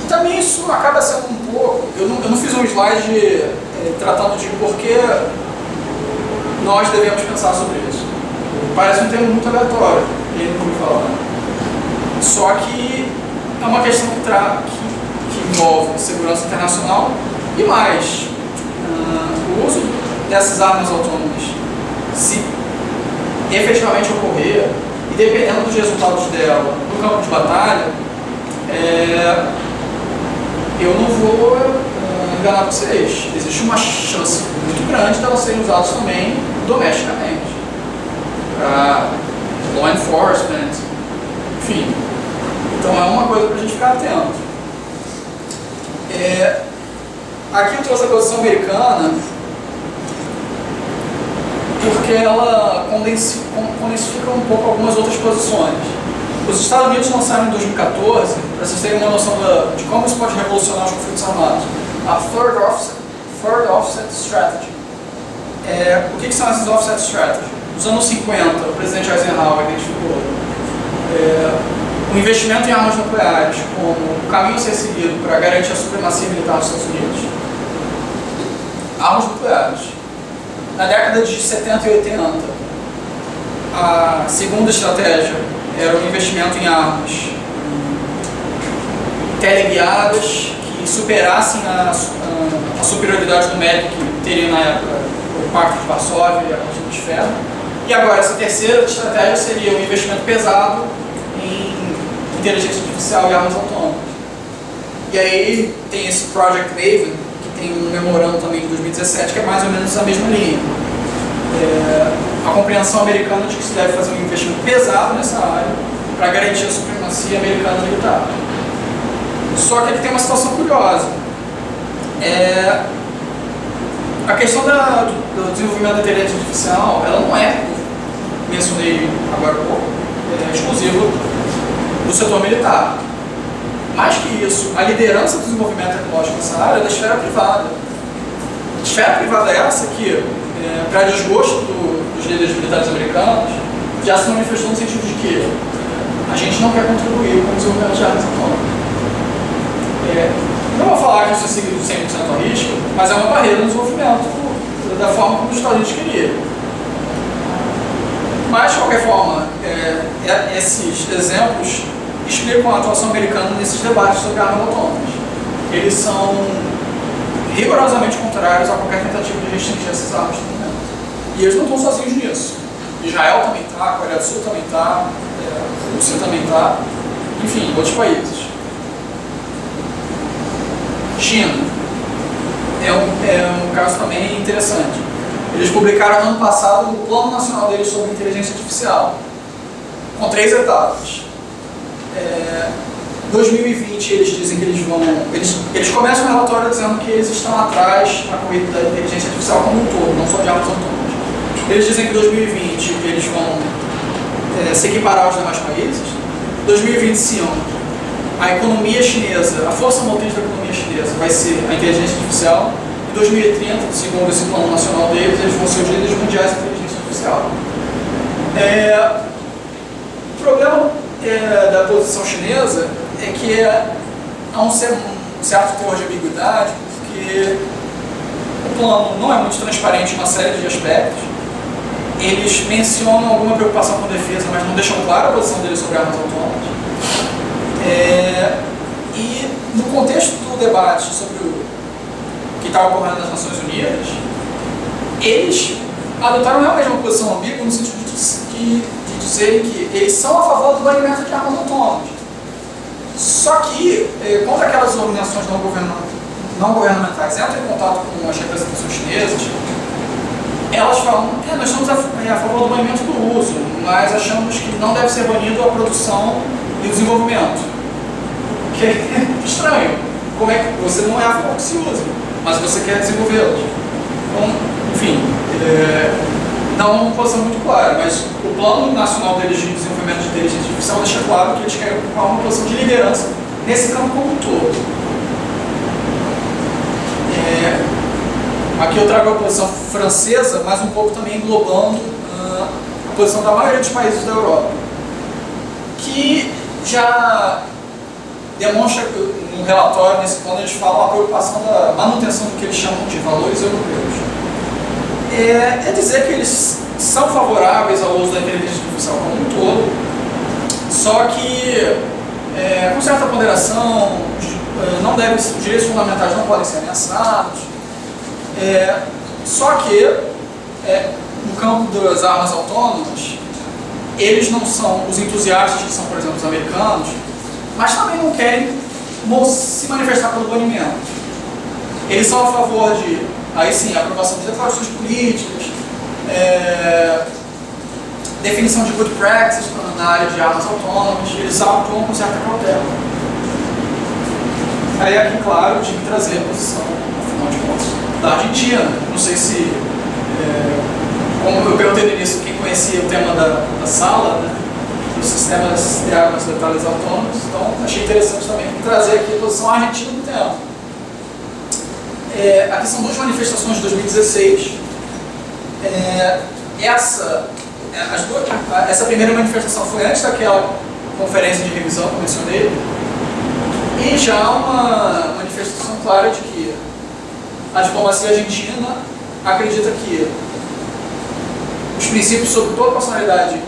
E também isso acaba sendo um pouco... Eu não fiz um slide tratando de por que nós devemos pensar sobre isso. Parece um termo muito aleatório, ele não me falar. Só que é uma questão que envolve segurança internacional e mais. O uso dessas armas autônomas, se efetivamente ocorrer, e dependendo dos resultados dela no campo de batalha, eu não vou enganar vocês. Existe uma chance muito grande de elas serem usadas também domesticamente, para law enforcement, enfim. Então é uma coisa para a gente ficar atento. Aqui eu trouxe a posição americana porque ela condensifica um pouco algumas outras posições. Os Estados Unidos lançaram em 2014, para vocês terem uma noção de como isso pode revolucionar os conflitos armados, a Third Offset Strategy. O que são essas offset strategies? Nos anos 50, o presidente Eisenhower identificou o investimento em armas nucleares como o caminho a ser seguido para garantir a supremacia militar dos Estados Unidos. Armas nucleares. Na década de 70 e 80, a segunda estratégia era o investimento em armas teleguiadas que superassem a superioridade numérica que teria na época o Pacto de Varsóvia e a Cortina de Ferro. E agora, essa terceira estratégia seria o investimento pesado em inteligência artificial e armas autônomas. E aí tem esse Project Maven, que tem um memorando também de 2017, que é mais ou menos a mesma linha. A compreensão americana de que se deve fazer um investimento pesado nessa área para garantir a supremacia americana militar. Só que aqui tem uma situação curiosa. A questão do desenvolvimento da inteligência artificial, ela não é, como mencionei agora há pouco, exclusiva do setor militar. Mais que isso, a liderança do desenvolvimento tecnológico nessa área é da esfera privada. A esfera privada é essa que, para desgosto dos líderes militares americanos, já se manifestou no sentido de que a gente não quer contribuir com o desenvolvimento de armas atômicas. Não vou falar que isso é seguido 100% a risco, mas é uma barreira no desenvolvimento da forma como os Estados Unidos queriam. Mas, de qualquer forma, esses exemplos explicam a atuação americana nesses debates sobre armas autônomas. Eles são rigorosamente contrários a qualquer tentativa de restringir essas armas no momento. E eles não estão sozinhos nisso. Israel também está, a Coreia do Sul também está, a Rússia também está, enfim, outros países. China é um caso também interessante. Eles publicaram no ano passado o Plano Nacional deles sobre Inteligência Artificial, com 3 etapas. 2020 eles dizem que eles começam o relatório dizendo que eles estão atrás na corrida da inteligência artificial como um todo, não só de armas autônomas. Eles dizem que em 2020 eles vão se equiparar aos demais países. 2025 a economia chinesa, a força motriz da economia chinesa vai ser a inteligência artificial. Em 2030, segundo esse plano nacional deles, eles vão ser os líderes mundiais de inteligência artificial. O problema da posição chinesa é que há um certo teor de ambiguidade, porque o plano não é muito transparente em uma série de aspectos. Eles mencionam alguma preocupação com defesa, mas não deixam clara a posição deles sobre armas autônomas. E no contexto do debate sobre o que está ocorrendo nas Nações Unidas, eles adotaram realmente uma posição ambígua no sentido de dizer que eles são a favor do banimento de armas autônomas. Só que, quando aquelas organizações não governamentais entram em contato com as representações chinesas, elas falam, nós estamos a favor do banimento do uso, mas achamos que não deve ser banido a produção e o desenvolvimento. Que é estranho. Como é que você não é a favor que se use, mas você quer desenvolvê-los? Então, enfim, dá uma posição muito clara, mas o Plano Nacional deles de Desenvolvimento de Inteligência Artificial deixa claro que eles querem ocupar uma posição de liderança nesse campo como um todo. Aqui eu trago a posição francesa, mas um pouco também englobando a posição da maioria dos países da Europa, que já demonstra um relatório nesse plano, eles falam a preocupação da manutenção do que eles chamam de valores europeus. É dizer que eles são favoráveis ao uso da inteligência artificial como um todo, só que com certa ponderação, os direitos fundamentais não podem ser ameaçados. Só que no campo das armas autônomas, eles não são os entusiastas que são, por exemplo, os americanos, mas também não querem se manifestar pelo banimento. Eles são a favor de, aí sim, aprovação de declarações políticas, definição de good practices na área de armas autônomas, eles atuam com certa cautela. Aí aqui, claro, eu tive que trazer a posição, afinal de contas, da Argentina. Não sei se, como eu perguntei no início, quem conhecia o tema da sala, né? Os sistemas de armas letais autônomos, então achei interessante também trazer aqui a posição argentina do tema. Aqui são 2 manifestações de 2016. Essa primeira manifestação foi antes daquela conferência de revisão que eu mencionei, e já há uma manifestação clara de que a diplomacia argentina acredita que os princípios sobre proporcionalidade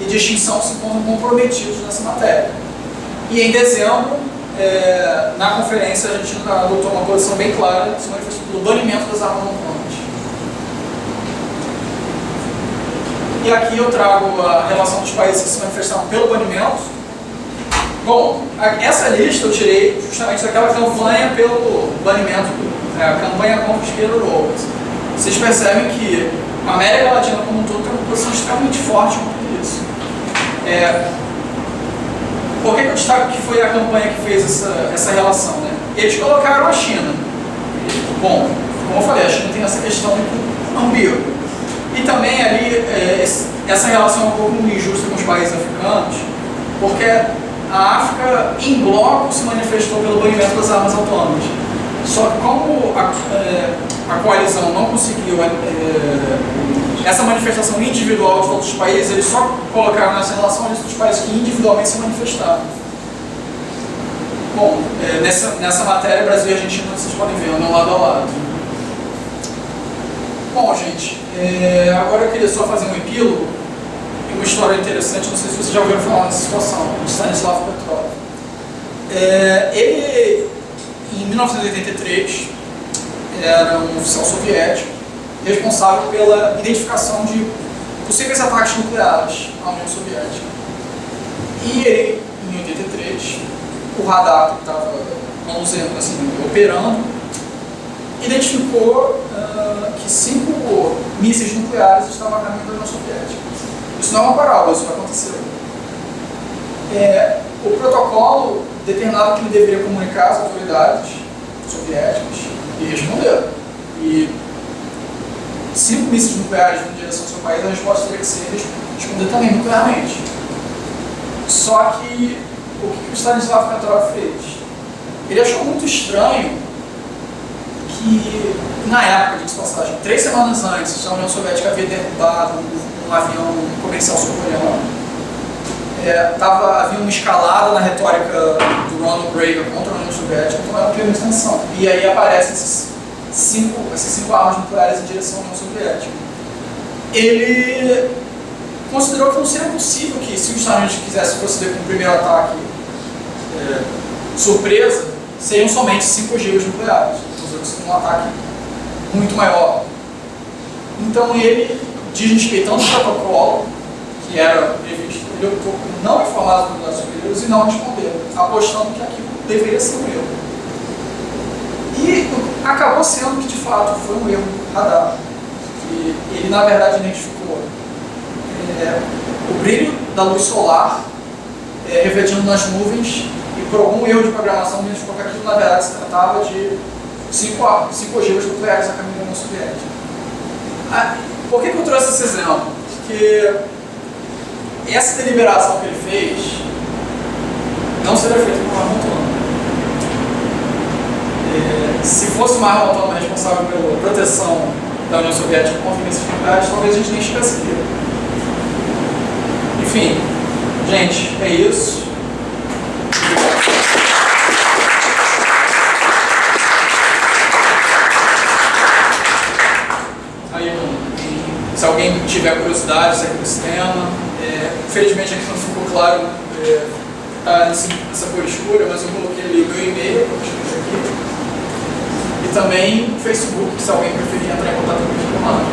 e distinção se encontram comprometidos nessa matéria. E em dezembro, na conferência, a Argentina adotou uma posição bem clara, se manifestou pelo banimento das armas não convencionais. E aqui eu trago a relação dos países que se manifestaram pelo banimento. Bom, essa lista eu tirei justamente daquela campanha pelo banimento, a campanha contra os Guerreiros. Vocês percebem que a América Latina como um todo tem uma posição extremamente forte contra isso. Por que eu destaco que foi a campanha que fez essa relação? Né? Eles colocaram a China. Bom, como eu falei, a China tem essa questão ambígua. E também ali, essa relação é um pouco injusta com os países africanos, porque a África, em bloco, se manifestou pelo banimento das armas autônomas. Só que como a coalizão não conseguiu essa manifestação individual de outros países, eles só colocaram nessa relação a lista dos países que individualmente se manifestaram. Bom, nessa matéria, Brasil e Argentina, vocês podem ver, andam lado a lado. Bom, gente, agora eu queria só fazer um epílogo e uma história interessante, não sei se vocês já ouviram falar dessa situação, de Stanislav Petrov. Ele, em 1983, era um oficial soviético responsável pela identificação de possíveis ataques nucleares à União Soviética. E ele, em 83, o radar que estava assim, operando, identificou que 5 mísseis nucleares estavam a caminho da União Soviética. Isso não é uma parábola, isso aconteceu. O protocolo determinava que ele deveria comunicar às autoridades soviéticas e responderam. E 5 mísseis nucleares em direção ao seu país, a resposta teria que ser responder também nuclearmente. Só que o que o Stanislav Petrov fez? Ele achou muito estranho que, na época de passagem, 3 semanas antes, a União Soviética havia derrubado um avião comercial sul-coreano. Havia uma escalada na retórica do Ronald Reagan contra a União Soviética, então era uma primeira extensão. E aí aparecem essas 5 armas nucleares em direção à União Soviética. Ele considerou que não seria possível que, se os Estados Unidos quisessem proceder com o primeiro ataque surpresa, seriam somente 5 ogivas nucleares. Um ataque muito maior. Então ele, desrespeitando o protocolo que era previsto, ele optou por não informar as autoridades superiores e não responder, apostando que aquilo deveria ser um erro. E acabou sendo que, de fato, foi um erro radar. Que ele, na verdade, identificou o brilho da luz solar refletindo nas nuvens e, por algum erro de programação, identificou que aquilo, na verdade, se tratava de 5 ogivas nucleares a caminho da União Soviética. Por que eu trouxe esse exemplo? Porque essa deliberação que ele fez não seria feita por uma arma autônoma. Se fosse uma arma autônoma responsável pela proteção da União Soviética contra mísseis nucleares, talvez a gente nem estivesse aqui. Enfim, gente, é isso. Se alguém tiver curiosidade sobre esse tema, infelizmente aqui não ficou claro essa cor escura, mas eu coloquei ali o meu e-mail, vou escrever aqui. E também o Facebook, se alguém preferir entrar em contato comigo, manda.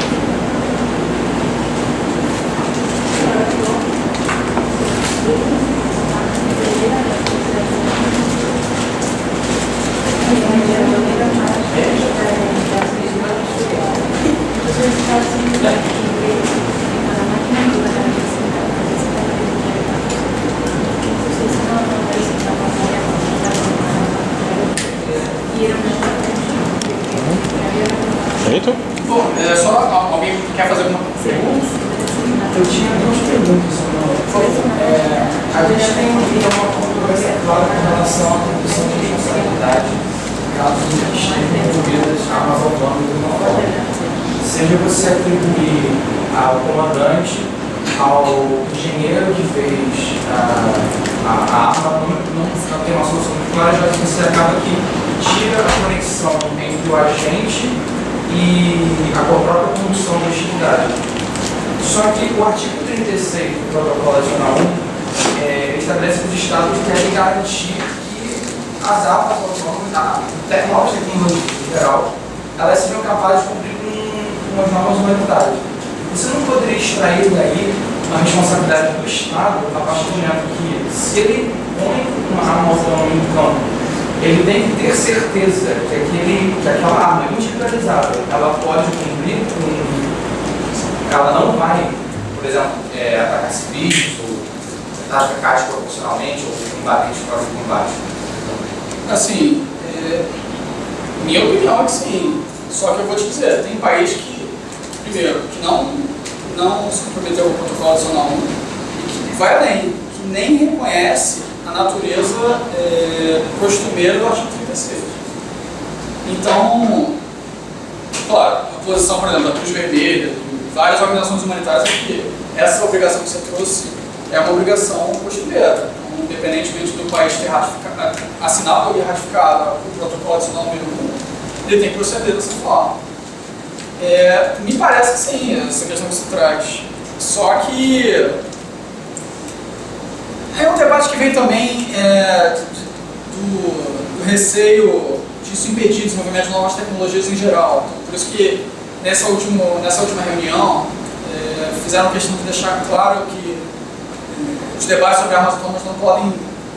Feito? Bom, só alguém quer fazer alguma pergunta? Eu tinha 2 perguntas. A gente tem uma controvérsia clara com relação à atribuição de responsabilidade, caso estejam envolvidas armas autônomas de uma forma. seja você atribuir ao comandante, ao engenheiro que fez a arma, não tem uma solução muito clara, já que você acaba que tira a conexão entre o agente e a própria condução da hostilidade. Só que o artigo 36 do Protocolo Adicional 1 estabelece que os Estados devem garantir que as armas autônomas, novas tecnologias em geral, elas sejam capazes de cumprir com as normas humanitárias. Você não poderia extrair daí a responsabilidade do Estado a partir do momento que, se ele põe uma arma autônoma em campo, ele tem que ter certeza que aquela arma é individualizável, ela pode cumprir com. Ela não vai, por exemplo, atacar civis, ou atacar desproporcionalmente, ou combater fora do combate. Assim, minha opinião é que sim. Só que eu vou te dizer, tem país que, primeiro, que não se comprometeu com o protocolo adicional 1 e que vai além, que nem reconhece a natureza costumeira do artigo 36. Então, claro, a posição, por exemplo, da Cruz Vermelha, de várias organizações humanitárias, é que essa obrigação que você trouxe é uma obrigação costumeira. Então, independentemente do país ter assinado e ratificado o protocolo adicional número 1, ele tem que proceder dessa forma. Me parece que sim, essa questão que você traz. Só que é um debate que vem também do receio disso impedir o desenvolvimento de novas tecnologias em geral. Então, por isso que nessa última reunião fizeram questão de deixar claro que os debates sobre armas autônomas não podem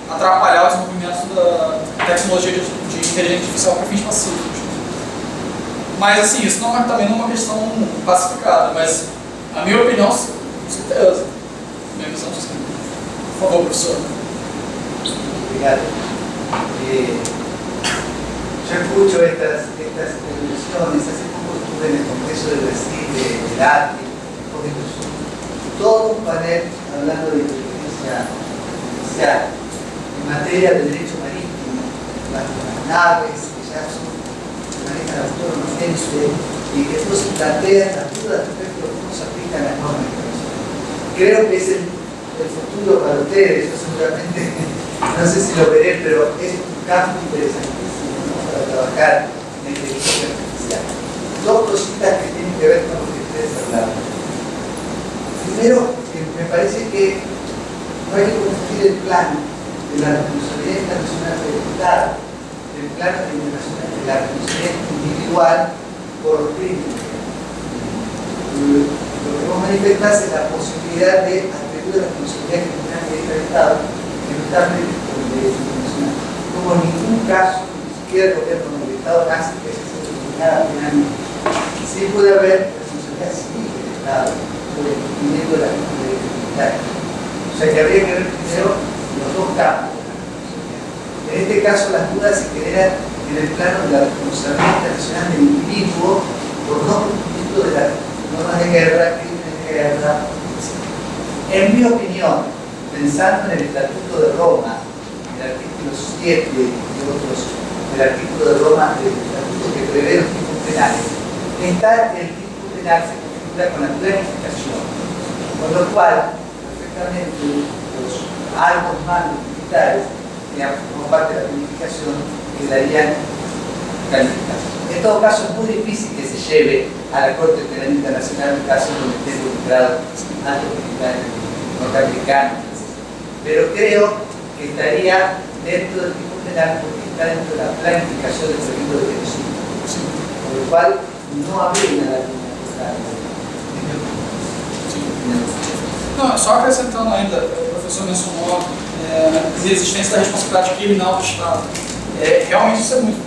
atrapalhar o desenvolvimento da tecnologia de inteligência artificial para fins pacíficos. Mas assim, isso também não é uma questão pacificada, mas a minha opinião, com certeza. Minha visão, sim. Por favor, professor. Obrigado. Yo escucho estas discusiones. Hace poco estuve en el Congreso de Brasil del Arte, todo un panel hablando de inteligencia artificial en materia de derecho marítimo, las naves que ya son manejan autónomamente y que entonces plantean las dudas respecto a cómo se aplican las normas internacionales. Creo que es el futuro para ustedes, yo seguramente, no sé si lo veré, pero es un campo interesantísimo, ¿no?, para trabajar en inteligencia artificial. Dos cositas que tienen que ver con lo que ustedes hablaron. Primero, me parece que no hay que confundir el plano de la responsabilidad internacional del Estado, del plano internacional de la responsabilidad individual por los crímenes. Lo que vos manifestás es la posibilidad de atribuir la responsabilidad criminal directa al Estado que no está previsto por el derecho internacional. No hubo ningún caso, ni siquiera el gobierno del Estado nazi que haya sido criminal penalmente. Sí puede haber responsabilidad civil del Estado por el cumplimiento de la norma de derecho comunitario. O sea que habría que ver primero los dos campos de la responsabilidad. En este caso las dudas se generan en el plano de la responsabilidad internacional del individuo por no cumplimiento de las normas de guerra, crímenes de guerra, etc. En mi opinión, pensando en el Estatuto de Roma, el artículo 7 y otros del artículo de Roma, del Estatuto que prevé los tipos penales, el tipo penal se configura con la planificación, con lo cual, perfectamente, los altos mandos militares que forman parte de la planificación quedarían calificados. En todo caso, es muy difícil que se lleve a la Corte Penal Internacional un caso donde estén involucrados altos militares norteamericanos, pero creo que estaría dentro del tipo penal porque está dentro de la planificación del delito de genocidio, por lo cual no habría nada que Não, só acrescentando ainda, o professor mencionou a existência da responsabilidade criminal do Estado. Realmente isso é muito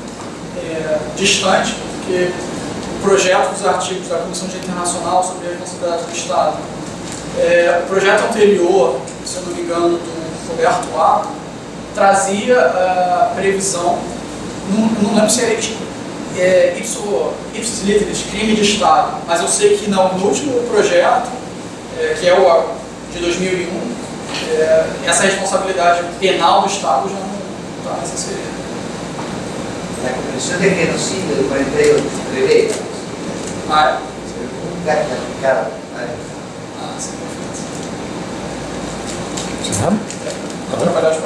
distante, porque o projeto dos artigos da Comissão de Direito Internacional sobre a responsabilidade do Estado, o projeto anterior, se eu não me engano, do Roberto A, trazia a previsão, não lembro se era ipsis literis, crime de Estado, mas eu sei que no último projeto, que é o de 2001, essa responsabilidade penal do Estado já não está nessa inserida. La Convención de Genocidio del 48 prevé. eficaz de aplicar a Ah, sim, perfeito. Certo? Vou trabalhar os